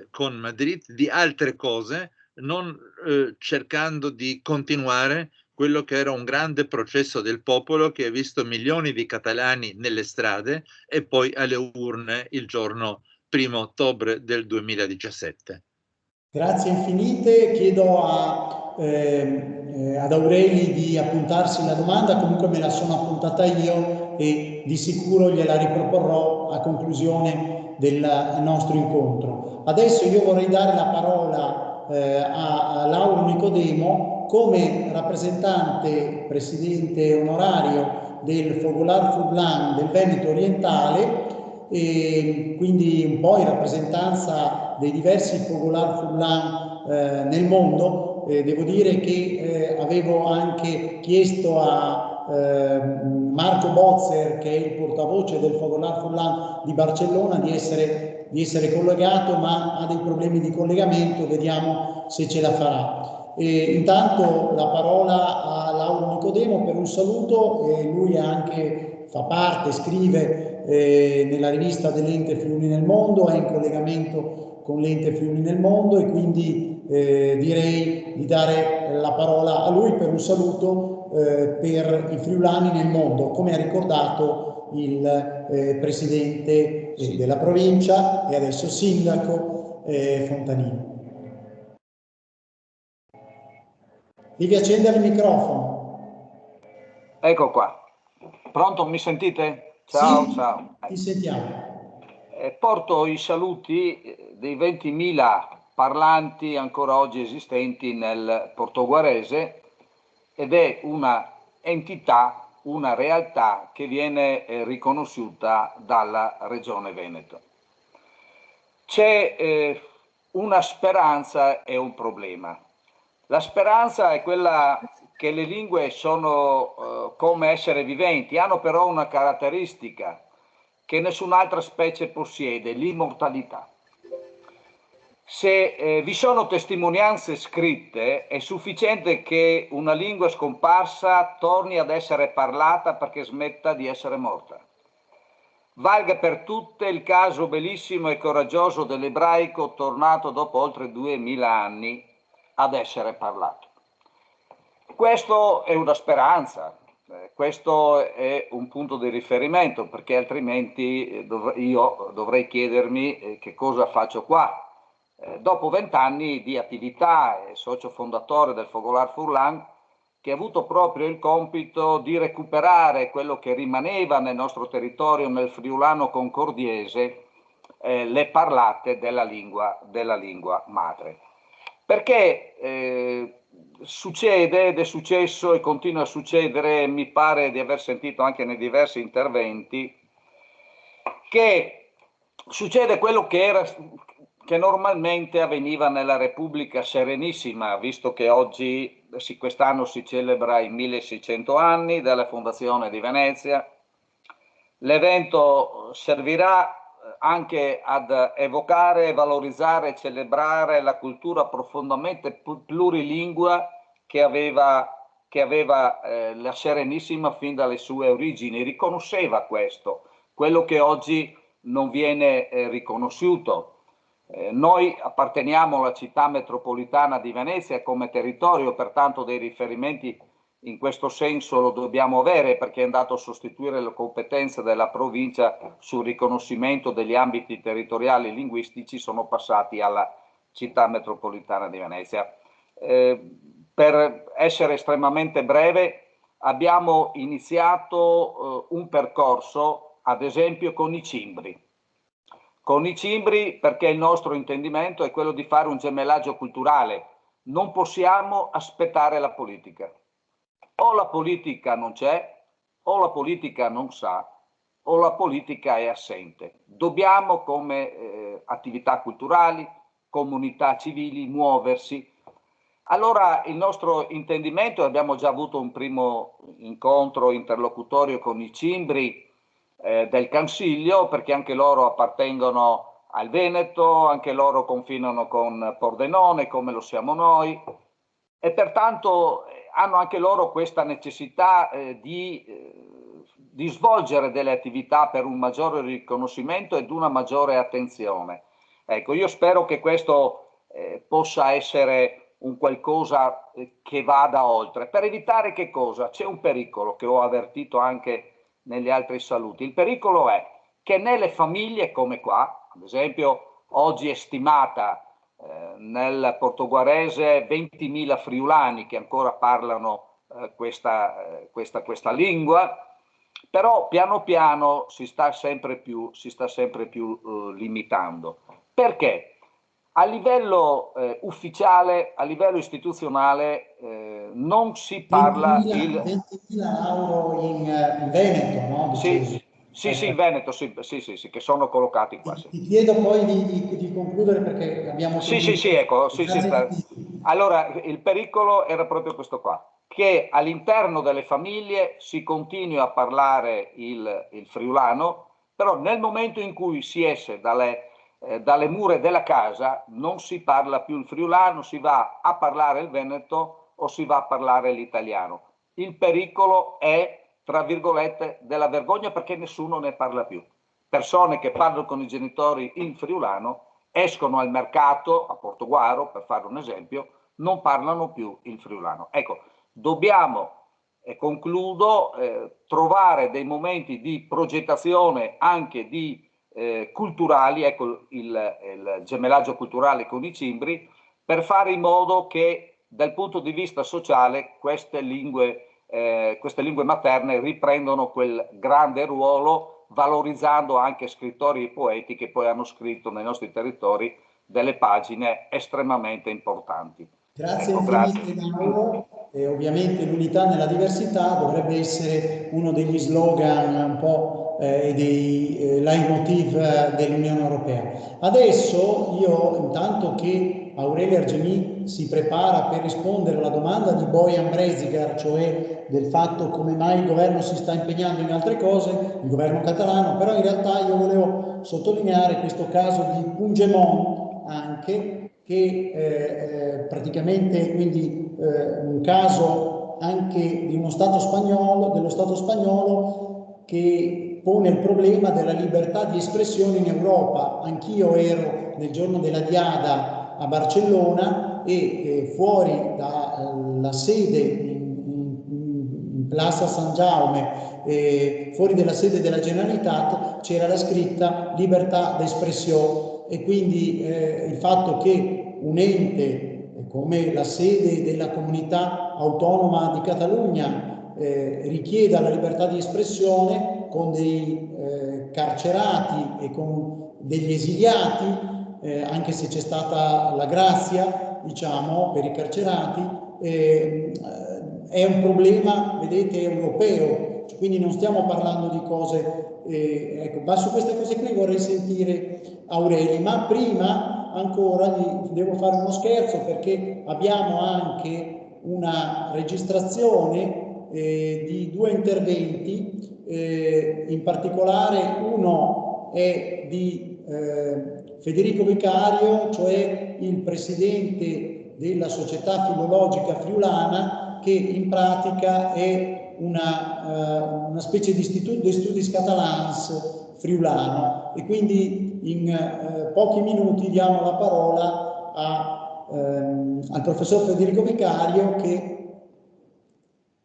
con Madrid di altre cose, non cercando di continuare quello che era un grande processo del popolo che ha visto milioni di catalani nelle strade e poi alle urne il giorno 1° ottobre del 2017. Grazie infinite, chiedo ad Aureli di appuntarsi la domanda, comunque me la sono appuntata io e di sicuro gliela riproporrò a conclusione del nostro incontro. Adesso io vorrei dare la parola a Lauro Nicodemo come rappresentante, presidente onorario del Fogolar Furlan del Veneto Orientale, e quindi un po' in rappresentanza dei diversi Fogolar Furlan nel mondo. Devo dire che avevo anche chiesto a Marco Bozzer, che è il portavoce del Fogolar Furlan di Barcellona, di essere collegato, ma ha dei problemi di collegamento, vediamo se ce la farà. Intanto la parola a Lauro Nicodemo per un saluto. Lui anche fa parte, scrive nella rivista dell'Ente Friuli nel Mondo, è in collegamento con l'Ente Friuli nel Mondo, e quindi direi di dare la parola a lui per un saluto per i friulani nel mondo, come ha ricordato il presidente della provincia e adesso sindaco Fontanini. Devi accendere il microfono. Ecco qua. Pronto, mi sentite? Ciao, sì, ciao. Ti sentiamo. Porto i saluti dei 20.000 parlanti ancora oggi esistenti nel portoguarese, ed è una entità, una realtà che viene riconosciuta dalla Regione Veneto. C'è una speranza e un problema. La speranza è quella che le lingue sono come esseri viventi, hanno però una caratteristica che nessun'altra specie possiede, l'immortalità. Se vi sono testimonianze scritte, è sufficiente che una lingua scomparsa torni ad essere parlata perché smetta di essere morta. Valga per tutte il caso bellissimo e coraggioso dell'ebraico tornato dopo oltre 2000 anni ad essere parlato. Questo è una speranza, questo è un punto di riferimento, perché altrimenti io dovrei chiedermi che cosa faccio qua. dopo 20 anni di attività, è socio fondatore del Fogolar Furlan, che ha avuto proprio il compito di recuperare quello che rimaneva nel nostro territorio, nel friulano concordiese, le parlate della lingua madre. Perché succede, ed è successo e continua a succedere, mi pare di aver sentito anche nei diversi interventi, che succede quello che normalmente avveniva nella Repubblica Serenissima, visto che oggi, quest'anno si celebra i 1600 anni dalla fondazione di Venezia. L'evento servirà anche ad evocare, valorizzare e celebrare la cultura profondamente plurilingua che aveva la Serenissima fin dalle sue origini. Riconosceva questo, quello che oggi non viene riconosciuto. Noi apparteniamo alla città metropolitana di Venezia come territorio, pertanto dei riferimenti in questo senso lo dobbiamo avere, perché è andato a sostituire le competenze della provincia sul riconoscimento degli ambiti territoriali linguistici, sono passati alla città metropolitana di Venezia. Per essere estremamente breve, abbiamo iniziato un percorso, ad esempio, con i cimbri. Con i cimbri, perché il nostro intendimento è quello di fare un gemellaggio culturale. Non possiamo aspettare la politica. O la politica non c'è, o la politica non sa, o la politica è assente. Dobbiamo, come attività culturali, comunità civili, muoversi. Allora il nostro intendimento, abbiamo già avuto un primo incontro interlocutorio con i cimbri del Cansiglio, perché anche loro appartengono al Veneto, anche loro confinano con Pordenone come lo siamo noi, e pertanto hanno anche loro questa necessità di svolgere delle attività per un maggiore riconoscimento ed una maggiore attenzione. Ecco, io spero che questo possa essere un qualcosa che vada oltre. Per evitare che cosa? C'è un pericolo che ho avvertito anche negli altri saluti. Il pericolo è che nelle famiglie come qua, ad esempio oggi è stimata nel portoguarese 20.000 friulani che ancora parlano questa lingua, però piano piano si sta sempre più limitando. Perché? A livello ufficiale, a livello istituzionale non si parla 20.000 euro in Veneto, no? Sì, in Veneto, sì, che sono collocati qua. Sì. Ti chiedo poi di concludere perché abbiamo... Ecco. Allora, il pericolo era proprio questo qua, che all'interno delle famiglie si continui a parlare il friulano, però nel momento in cui si esce dalle mura della casa non si parla più il friulano, si va a parlare il veneto o si va a parlare l'italiano. Il pericolo è, tra virgolette, della vergogna, perché nessuno ne parla più. Persone che parlano con i genitori in friulano escono al mercato, a Portoguaro, per fare un esempio, non parlano più il friulano. Ecco, dobbiamo, e concludo, trovare dei momenti di progettazione anche di culturali, ecco il gemellaggio culturale con i cimbri, per fare in modo che dal punto di vista sociale queste lingue materne riprendono quel grande ruolo, valorizzando anche scrittori e poeti che poi hanno scritto nei nostri territori delle pagine estremamente importanti. Grazie infinite Mauro, e ovviamente l'unità nella diversità dovrebbe essere uno degli slogan un po' dei leitmotiv dell'Unione Europea. Adesso io, intanto che Aurelia Argemì si prepara per rispondere alla domanda di Bojan Brezigar, cioè del fatto come mai il governo si sta impegnando in altre cose, il governo catalano, però in realtà io volevo sottolineare questo caso di Puigdemont anche, che praticamente quindi un caso anche di uno Stato spagnolo, dello Stato spagnolo, che pone il problema della libertà di espressione in Europa. Anch'io ero nel giorno della Diada a Barcellona e fuori dalla sede in Plaza San Jaume, fuori della sede della Generalitat, c'era la scritta libertà d'espressione, e quindi il fatto che un ente come la sede della comunità autonoma di Catalogna richieda la libertà di espressione con dei carcerati e con degli esiliati, anche se c'è stata la grazia, diciamo, per i carcerati, è un problema, vedete, europeo, quindi non stiamo parlando di cose, ecco, ma su queste cose qui vorrei sentire Aureli, ma prima ancora devo fare uno scherzo, perché abbiamo anche una registrazione di 2 interventi, in particolare uno è di Federico Vicario, cioè il presidente della Società Filologica Friulana, che in pratica è una specie di istituto di studi catalans friulano, e quindi in pochi minuti diamo la parola al professor Federico Vicario, che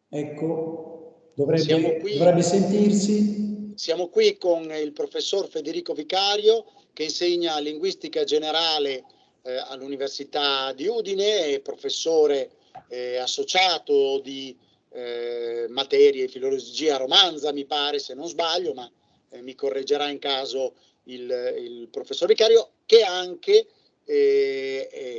ecco dovrebbe sentirsi. Siamo qui con il professor Federico Vicario, che insegna linguistica generale all'Università di Udine, è professore associato di materie filologia romanza, mi pare, se non sbaglio, ma mi correggerà in caso il professor Vicario, che è anche,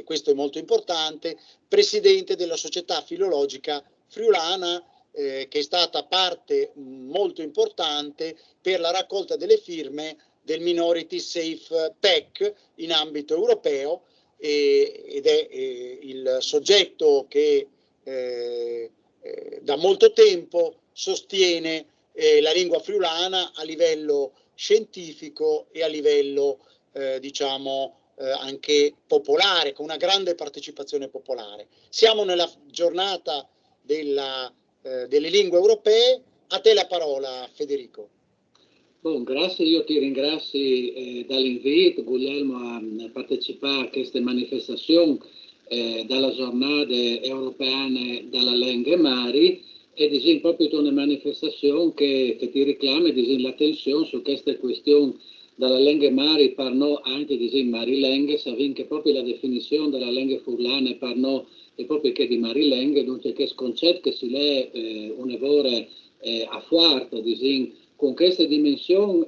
questo è molto importante, presidente della Società Filologica Friulana, che è stata parte molto importante per la raccolta delle firme del Minority Safe Pack in ambito europeo, ed è il soggetto che da molto tempo sostiene la lingua friulana a livello scientifico e a livello diciamo anche popolare, con una grande partecipazione popolare. Siamo nella giornata delle lingue europee. A te la parola, Federico. Bon, grazie, io ti ringrazio dall'invito, Guglielmo, a partecipare a queste manifestazioni dalla giornata europea della lingua mari, e disin, proprio una manifestazione che ti reclama l'attenzione su queste questioni della lingua mari, per noi anche marilengue, sapendo che proprio la definizione della lingua furlana per noi è proprio che di marilengue, dunque che concetto che si lei un'evore a forte, con questa dimensione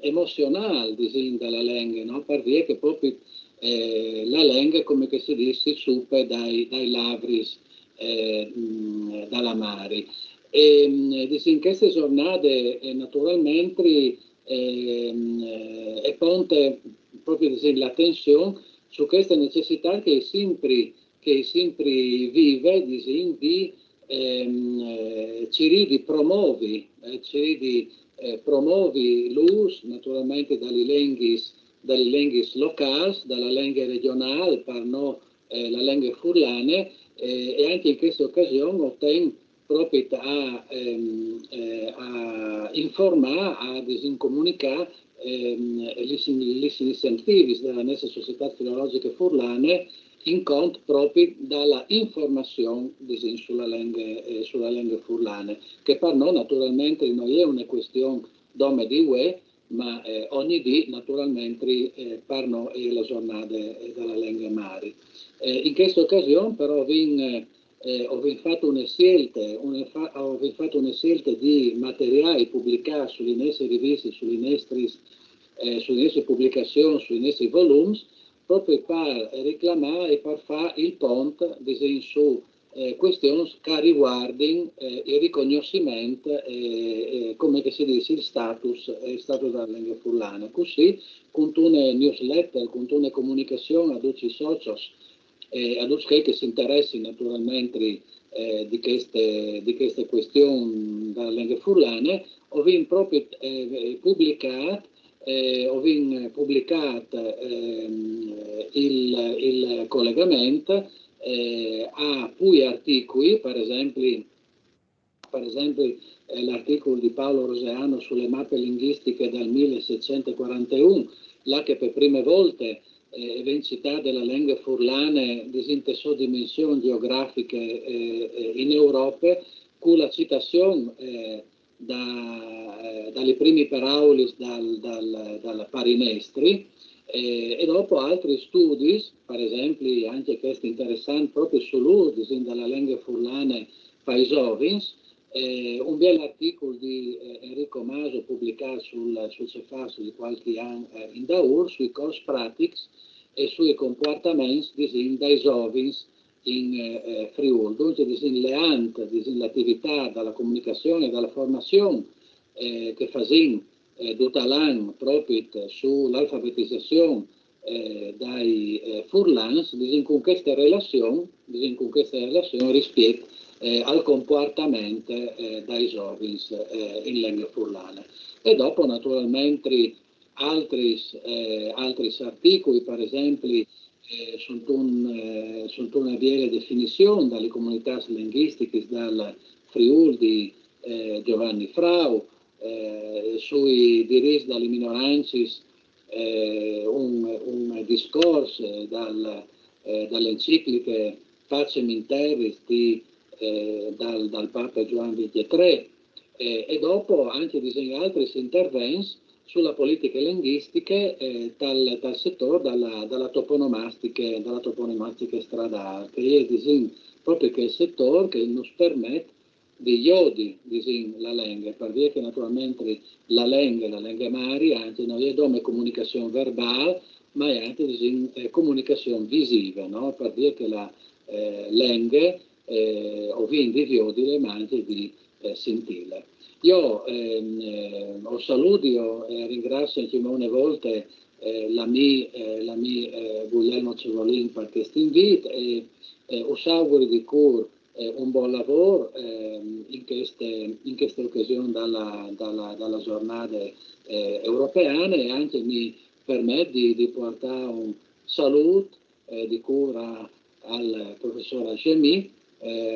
emozionale della lingua, no? Per dire che proprio la lingua, come che si dice, supe dai labris dalla mare. E in queste giornate naturalmente è ponte proprio l'attenzione su questa necessità che sempre vive di ci promuovi l'uso naturalmente dalle lingue locali, dalla lingua regionale, per noi la lingua furlana, e anche in questa occasione ottengo proprio a informare, a comunicare le iniziative della nostra società filologica furlana in conto proprio dalla informazione sulla lingua furlana, che per noi naturalmente non è una questione d'ome di UE, ma ogni dì naturalmente per noi è la giornata della lingua mari. In questa occasione però ho fatto una scelta di materiali pubblicati sulle nostre riviste, sulle nostre pubblicazioni, sui nostri volumi, proprio per reclamare e per fare il ponte su questioni che riguardano il riconoscimento come che si dice, il status della lingua furlana. Così, con una newsletter, con una comunicazione a tutti i social, a tutti che si interessano naturalmente di queste questioni della lingua furlana, ho proprio pubblicato il collegamento a cui articoli, per esempio l'articolo di Paolo Roseano sulle mappe linguistiche del 1741, là che per prime volte l'entità della lingua furlana disinteso dimensioni geografiche in Europa, con la citazione dalle prime parole dal Parimestri, e dopo altri studi, per esempio anche questo interessante proprio sull'Urdis dalla lingua furlane paesovins, un bel articolo di Enrico Maso pubblicato sul Cefaso di qualche anno in Daur sui cost pratics e sui comportamenti dai sovins in Friuli. Dunque l'attività dalla comunicazione e dalla formazione che facciamo tutto l'anno proprio sull'alfabetizzazione dai furlans, con questa relazione rispetto al comportamento dai giovani in lingua furlana. E dopo naturalmente altri articoli, per esempio, sono una bella definizione dalle comunità linguistiche dal Friuli di Giovanni Frau, sui diritti dalle minoranze, un discorso dall'enciclica Pacem in Terris dal Papa Giovanni XXIII, e dopo anche altri interventi sulla politica linguistica dal settore dalla toponomastica stradale, che è proprio quel settore che ci permette di iodi la lingua, per dire che naturalmente la lingua mari anche non è come comunicazione verbale, ma è anche comunicazione visiva, no? Per dire che la lingua ovviamente di iodi ma anche di sentire. Io ho saluto e ringrazio anche una volta l'amico Guglielmo Cevolin per questo invito e us auguro di cuore un buon lavoro in questa occasione dalla giornata europeana, e anche mi permette di portare un saluto di cura al professor Agemi,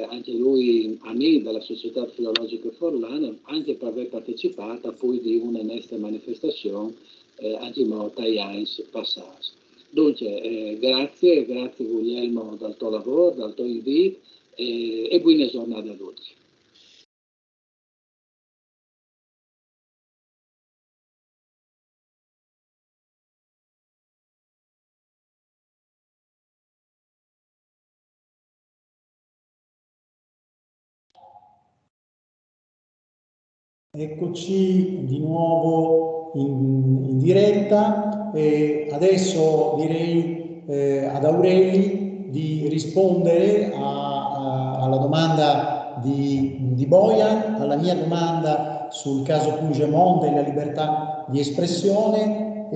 anche lui amico della Società Filologica Forlana, anche per aver partecipato poi di una nostra manifestazione anche in Tajans passati. Dunque, grazie Guglielmo dal tuo lavoro, dal tuo invito, e buona giornata a tutti. Eccoci di nuovo in diretta e adesso direi ad Aureli di rispondere alla domanda di Bojan, alla mia domanda sul caso Puigdemont e la libertà di espressione,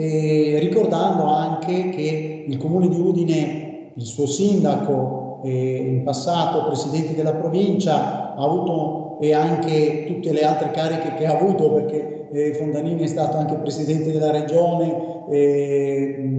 ricordando anche che il Comune di Udine, il suo sindaco e in passato presidente della provincia, ha avuto, e anche tutte le altre cariche che ha avuto, perché Fontanini è stato anche presidente della regione,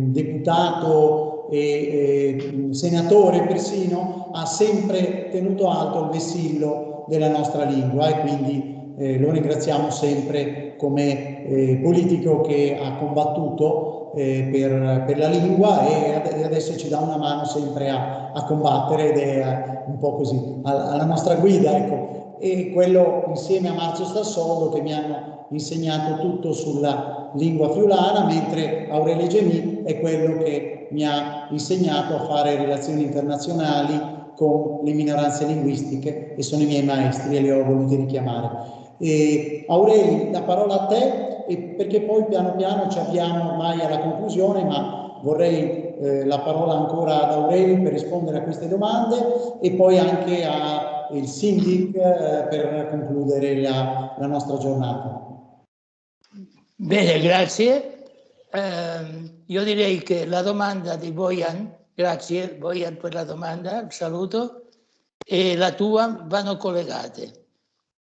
deputato e senatore persino, ha sempre tenuto alto il vessillo della nostra lingua, e quindi lo ringraziamo sempre come politico che ha combattuto per la lingua, e adesso ci dà una mano sempre a combattere, ed è un po' così alla nostra guida, ecco. E quello insieme a Marzio Stassodo, che mi hanno insegnato tutto sulla lingua friulana, mentre Aurelio Gemi è quello che mi ha insegnato a fare relazioni internazionali con le minoranze linguistiche, e sono i miei maestri e li ho voluti richiamare. Aurelio, la parola a te, perché poi piano piano ci avviamo ormai alla conclusione, ma vorrei la parola ancora ad Aurelio per rispondere a queste domande, e poi anche al Sindic per concludere la nostra giornata. Bene, grazie. Io direi che la domanda di Bojan, grazie Bojan per la domanda, saluto, e la tua vanno collegate.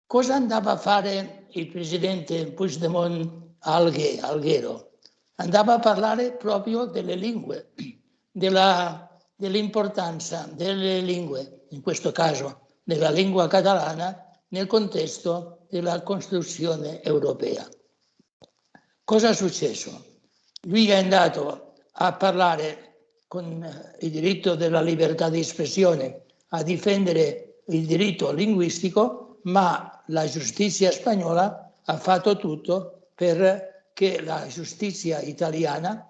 Cosa andava a fare il presidente Puigdemont a Alghero? Andava a parlare proprio delle lingue, dell'importanza delle lingue, in questo caso della lingua catalana, nel contesto della costruzione europea. Cosa è successo? Lui è andato a parlare con il diritto della libertà di espressione, a difendere il diritto linguistico, ma la giustizia spagnola ha fatto tutto perché la giustizia italiana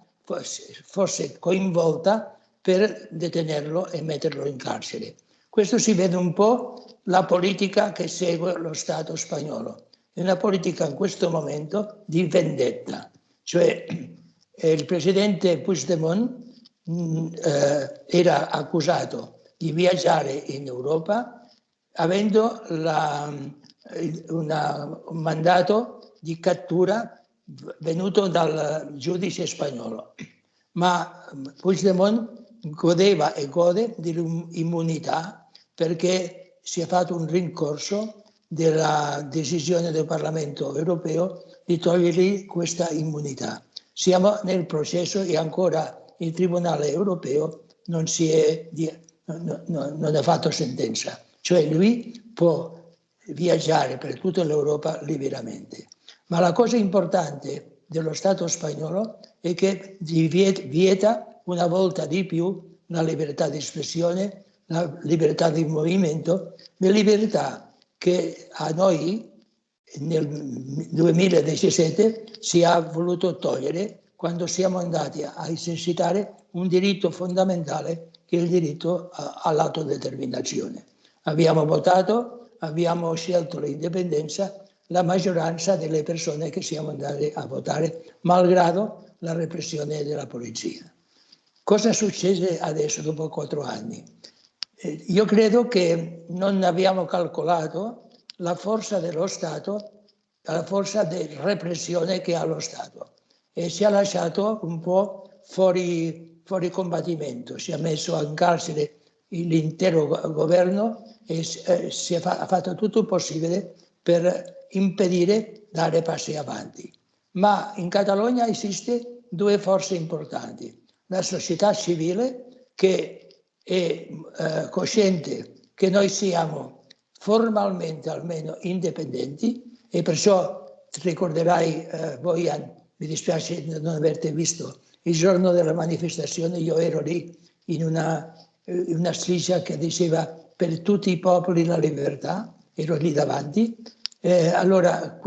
fosse coinvolta per detenerlo e metterlo in carcere. Questo si vede un po' la politica che segue lo Stato spagnolo. È una politica in questo momento di vendetta, cioè il presidente Puigdemont era accusato di viaggiare in Europa avendo un mandato di cattura venuto dal giudice spagnolo, ma Puigdemont godeva e gode dell'immunità perché si è fatto un rincorso della decisione del Parlamento europeo di togliergli questa immunità. Siamo nel processo e ancora il Tribunale europeo non ha fatto sentenza, cioè lui può viaggiare per tutta l'Europa liberamente. Ma la cosa importante dello Stato spagnolo è che vieta una volta di più la libertà di espressione, la libertà di movimento, le libertà che a noi nel 2017 si è voluto togliere quando siamo andati a esercitare un diritto fondamentale che è il diritto all'autodeterminazione. Abbiamo votato, abbiamo scelto l'indipendenza, la maggioranza delle persone che siamo andati a votare, malgrado la repressione della polizia. Cosa succede adesso dopo 4 anni? Io credo che non abbiamo calcolato la forza dello Stato, la forza di repressione che ha lo Stato e si è lasciato un po' fuori combattimento, si è messo in carcere l'intero governo e ha fatto tutto il possibile per impedire dare passi avanti. Ma in Catalogna esiste 2 forze importanti. La società civile che è cosciente che noi siamo formalmente almeno indipendenti e perciò ti ricorderai, Bojan, mi dispiace non averti visto, il giorno della manifestazione io ero lì in una striscia che diceva per tutti i popoli la libertà, ero lì davanti. Allora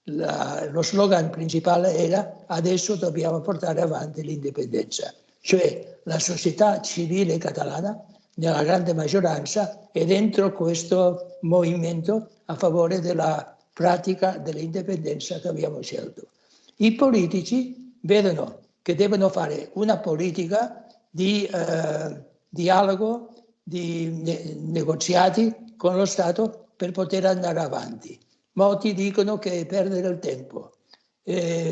lo slogan principale era adesso dobbiamo portare avanti l'indipendenza, cioè la società civile catalana nella grande maggioranza è dentro questo movimento a favore della pratica dell'indipendenza che abbiamo scelto. I politici vedono che devono fare una politica di dialogo, di negoziati con lo Stato per poter andare avanti. Molti dicono che è perdere il tempo,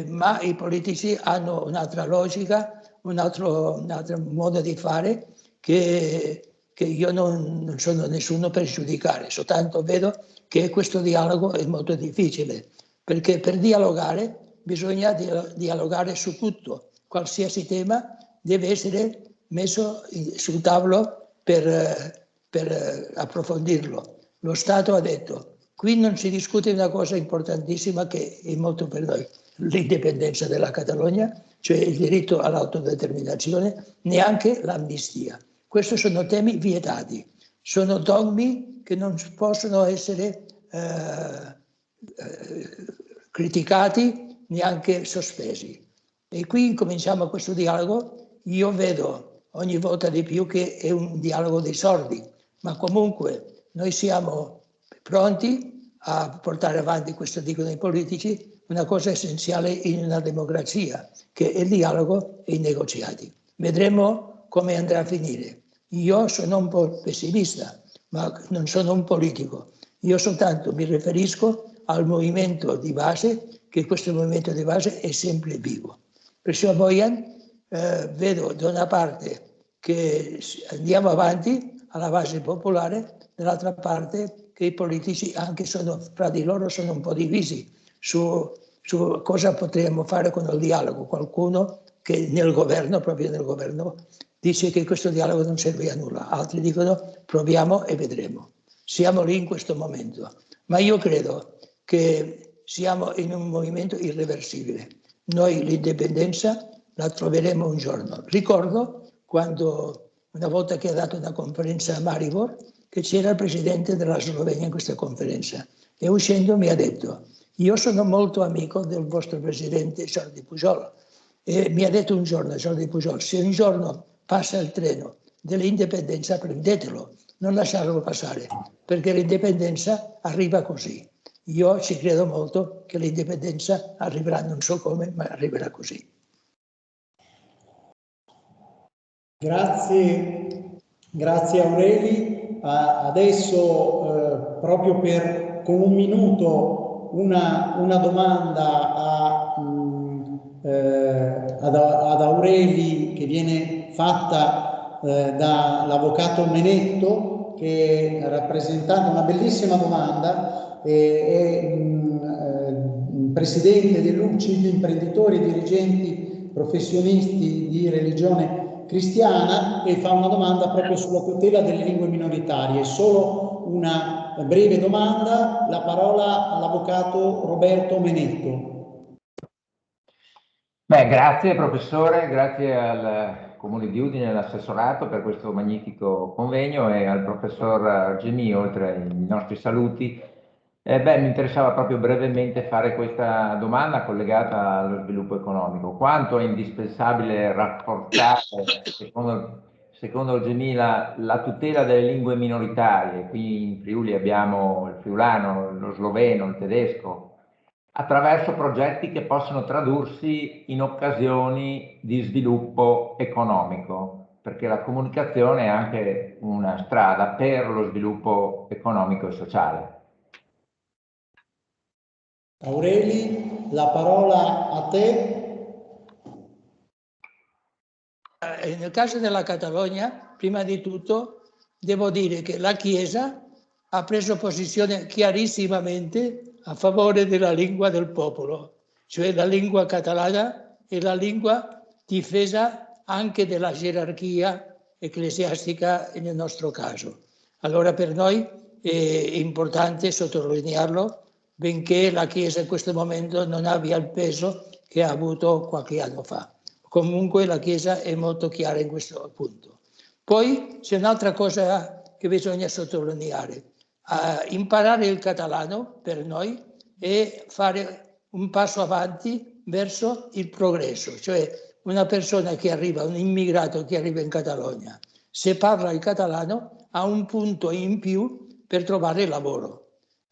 ma i politici hanno un'altra logica, un altro modo di fare che io non sono nessuno per giudicare, soltanto vedo che questo dialogo è molto difficile, perché per dialogare bisogna dialogare su tutto, qualsiasi tema deve essere messo sul tavolo per approfondirlo. Lo Stato ha detto, qui non si discute una cosa importantissima che è molto per noi, l'indipendenza della Catalogna, cioè il diritto all'autodeterminazione, neanche l'amnistia. Questi sono temi vietati, sono dogmi che non possono essere criticati, neanche sospesi. E qui cominciamo questo dialogo. Io vedo ogni volta di più che è un dialogo dei sordi, ma comunque noi siamo pronti a portare avanti, questo dicono i politici, una cosa essenziale in una democrazia, che è il dialogo e i negoziati. Vedremo come andrà a finire. Io sono un po' pessimista, ma non sono un politico. Io soltanto mi riferisco al movimento di base, che questo movimento di base è sempre vivo. Perciò Bojan, vedo da una parte che andiamo avanti alla base popolare, dall'altra parte che i politici anche fra di loro sono un po' divisi su cosa potremmo fare con il dialogo. Qualcuno che proprio nel governo, dice che questo dialogo non serve a nulla, altri dicono proviamo e vedremo. Siamo lì in questo momento, ma io credo che siamo in un movimento irreversibile. Noi l'indipendenza la troveremo un giorno. Ricordo quando una volta che ha dato una conferenza a Maribor che c'era il presidente della Slovenia in questa conferenza e uscendo mi ha detto: io sono molto amico del vostro presidente Jordi Pujol, e mi ha detto un giorno Jordi Pujol: se un giorno passa il treno dell'indipendenza prendetelo, non lasciarlo passare, perché l'indipendenza arriva così. Io ci credo molto che l'indipendenza arriverà, non so come, ma arriverà così. Grazie Aureli. Adesso proprio con un minuto una domanda ad Aureli, che viene fatta dall'avvocato Menetto, che rappresenta una bellissima domanda, è presidente dell'UCID, imprenditori e dirigenti professionisti di religione cristiana, e fa una domanda proprio sulla tutela delle lingue minoritarie. Solo una breve domanda, la parola all'avvocato Roberto Menetto. Beh, grazie professore, grazie al Comune di Udine e all'assessorato per questo magnifico convegno, e al professor Argemì, oltre ai nostri saluti. Mi interessava proprio brevemente fare questa domanda collegata allo sviluppo economico. Quanto è indispensabile rafforzare, secondo Argemì, la tutela delle lingue minoritarie? Qui in Friuli abbiamo il friulano, lo sloveno, il tedesco, attraverso progetti che possono tradursi in occasioni di sviluppo economico, perché la comunicazione è anche una strada per lo sviluppo economico e sociale. Aureli, la parola a te. Nel caso della Catalogna, prima di tutto, devo dire che la Chiesa ha preso posizione chiarissimamente a favore della lingua del popolo, cioè la lingua catalana è la lingua difesa anche della gerarchia ecclesiastica nel nostro caso. Allora per noi è importante sottolinearlo, benché la Chiesa in questo momento non abbia il peso che ha avuto qualche anno fa. Comunque la Chiesa è molto chiara in questo punto. Poi c'è un'altra cosa che bisogna sottolineare. Imparare il catalano per noi è fare un passo avanti verso il progresso, cioè una persona che arriva, un immigrato che arriva in Catalogna, se parla il catalano ha un punto in più per trovare lavoro,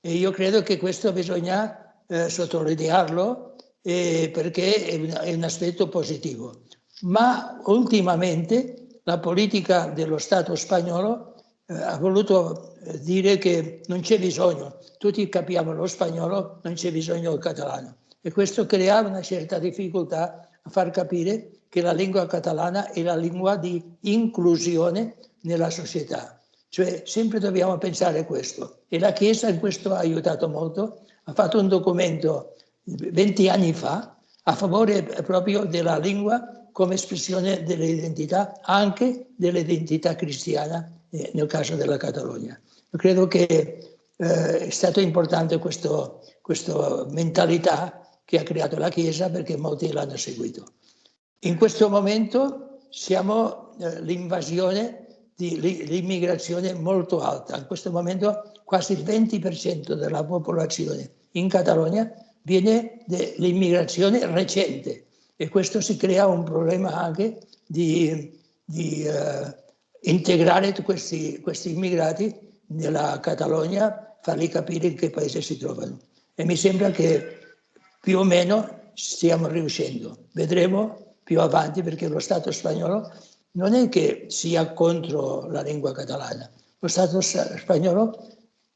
e io credo che questo bisogna sottolinearlo, perché è un aspetto positivo. Ma ultimamente la politica dello Stato spagnolo ha voluto dire che non c'è bisogno, tutti capiamo lo spagnolo, non c'è bisogno del catalano, e questo crea una certa difficoltà a far capire che la lingua catalana è la lingua di inclusione nella società. Cioè sempre dobbiamo pensare questo, e la Chiesa in questo ha aiutato molto, ha fatto un documento 20 anni fa a favore proprio della lingua come espressione dell'identità, anche dell'identità cristiana nel caso della Catalogna. Io credo che è stato importante questa mentalità che ha creato la Chiesa, perché molti l'hanno seguito. In questo momento siamo l'invasione l'immigrazione molto alta. In questo momento quasi il 20% della popolazione in Catalogna viene dall'immigrazione recente, e questo si crea un problema anche di integrare questi immigrati nella Catalogna, farli capire in che paese si trovano. E mi sembra che più o meno stiamo riuscendo. Vedremo più avanti, perché lo Stato spagnolo non è che sia contro la lingua catalana. Lo Stato spagnolo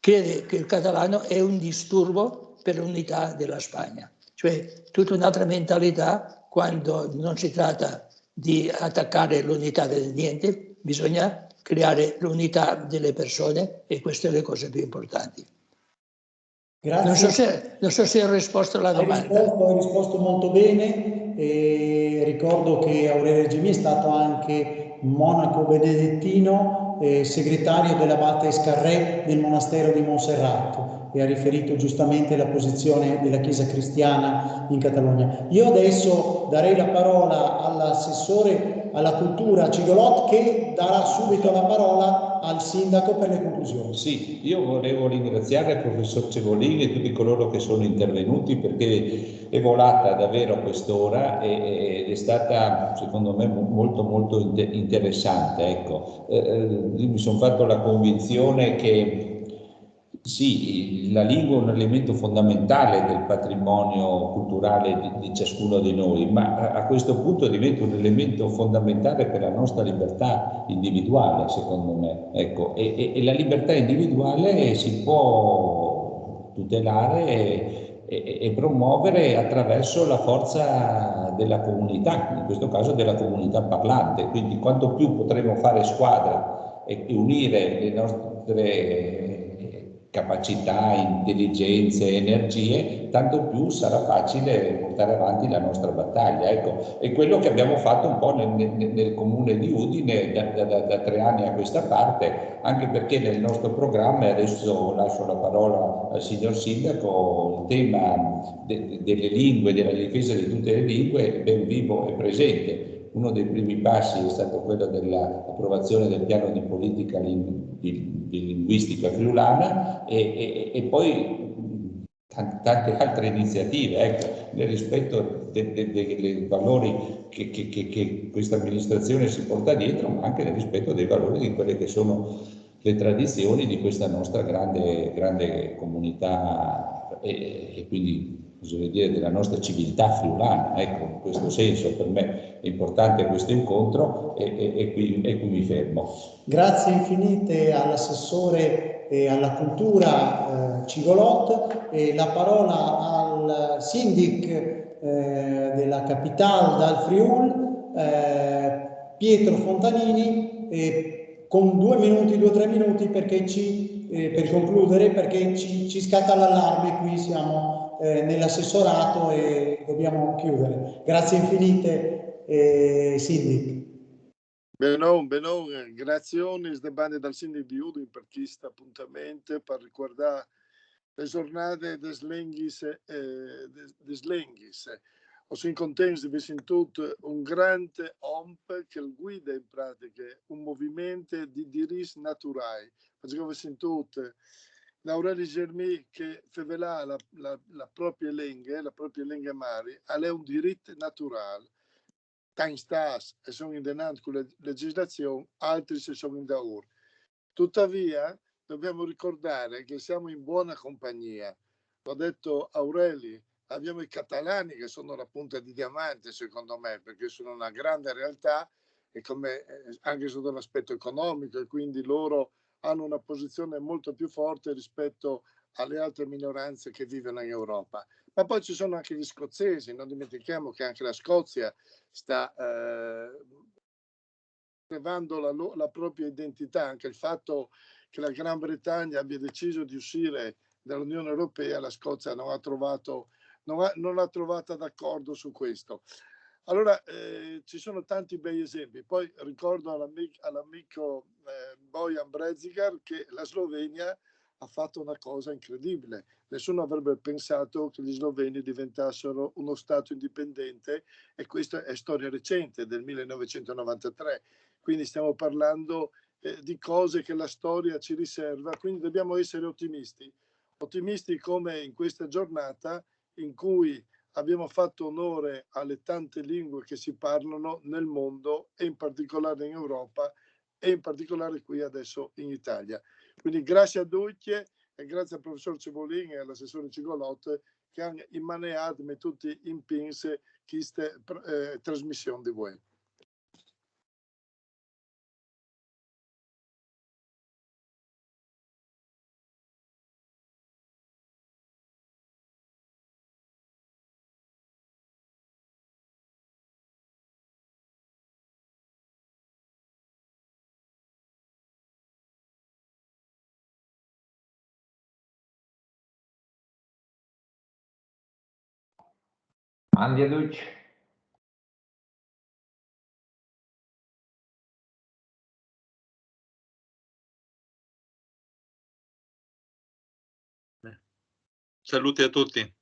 crede che il catalano è un disturbo per l'unità della Spagna, cioè tutta un'altra mentalità. Quando non si tratta di attaccare l'unità del niente, bisogna creare l'unità delle persone, e queste sono le cose più importanti. Grazie. Non so se ho risposto alla domanda. Hai risposto molto bene, e ricordo che Aurelio Argemì è stato anche monaco benedettino, segretario dell'abate Escarré del monastero di Monserrato. e ha riferito giustamente la posizione della Chiesa cristiana in Catalogna. Io adesso darei la parola all'assessore alla cultura Cigolot, che darà subito la parola al sindaco per le conclusioni. Sì, io volevo ringraziare il professor Cevolini e tutti coloro che sono intervenuti, perché è volata davvero quest'ora ed è stata secondo me molto interessante. Ecco. Io mi sono fatto la convinzione che sì, la lingua è un elemento fondamentale del patrimonio culturale di ciascuno di noi, ma a questo punto diventa un elemento fondamentale per la nostra libertà individuale, secondo me. Ecco, e la libertà individuale si può tutelare e promuovere attraverso la forza della comunità, in questo caso della comunità parlante. Quindi quanto più potremo fare squadra e unire le nostre capacità, intelligenze, energie, tanto più sarà facile portare avanti la nostra battaglia. Ecco, è quello che abbiamo fatto un po' nel comune di Udine da 3 anni a questa parte, anche perché nel nostro programma, e adesso lascio la parola al signor Sindaco, il tema delle lingue, della difesa di tutte le lingue è ben vivo e presente. Uno dei primi passi è stato quello dell'approvazione del piano di politica di linguistica friulana e poi tante altre iniziative, ecco, nel rispetto dei valori che questa amministrazione si porta dietro, ma anche nel rispetto dei valori di quelle che sono le tradizioni di questa nostra grande comunità e quindi bisogna dire della nostra civiltà friulana. Ecco, in questo senso per me è importante questo incontro e qui mi fermo. Grazie infinite all'assessore alla cultura Cigolot, e la parola al sindic della capitale dal Friul, Pietro Fontanini, con 2 minuti, 2-3 minuti, perché per concludere, perché ci scatta l'allarme, qui siamo nell'assessorato e dobbiamo chiudere. Grazie infinite, sindic. Benon, grazie de bande dal sindaco di Udine per questo appuntamento, per ricordare le giornate des Lenghis. Ho sono contento di aver sentito un grande OMP che guida in pratica un movimento di diritti naturali. Perché ho sentito Aureli Germi che fevela la propria lingua mari, è un diritto naturale. Tanti stas e sono in denant con la legislazione, altri se sono in daur. Tuttavia, dobbiamo ricordare che siamo in buona compagnia. L'ho detto Aureli, abbiamo i catalani che sono la punta di diamante, secondo me, perché sono una grande realtà e anche sotto l'aspetto economico, e quindi loro hanno una posizione molto più forte rispetto alle altre minoranze che vivono in Europa. Ma poi ci sono anche gli scozzesi, non dimentichiamo che anche la Scozia sta prelevando la propria identità. Anche il fatto che la Gran Bretagna abbia deciso di uscire dall'Unione Europea, la Scozia non ha trovato d'accordo su questo. Allora ci sono tanti bei esempi. Poi ricordo all'amico Bojan Brezigar che la Slovenia ha fatto una cosa incredibile. Nessuno avrebbe pensato che gli sloveni diventassero uno Stato indipendente, e questa è storia recente, del 1993. Quindi stiamo parlando di cose che la storia ci riserva, quindi dobbiamo essere ottimisti come in questa giornata in cui abbiamo fatto onore alle tante lingue che si parlano nel mondo, e in particolare in Europa, e in particolare qui adesso in Italia. Quindi grazie a tutti e grazie al professor Cevolin e all'assessore Cigolot che hanno immaneato tutti in pins questa trasmissione di voi. Andia Duc. Saluti a tutti.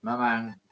Maman.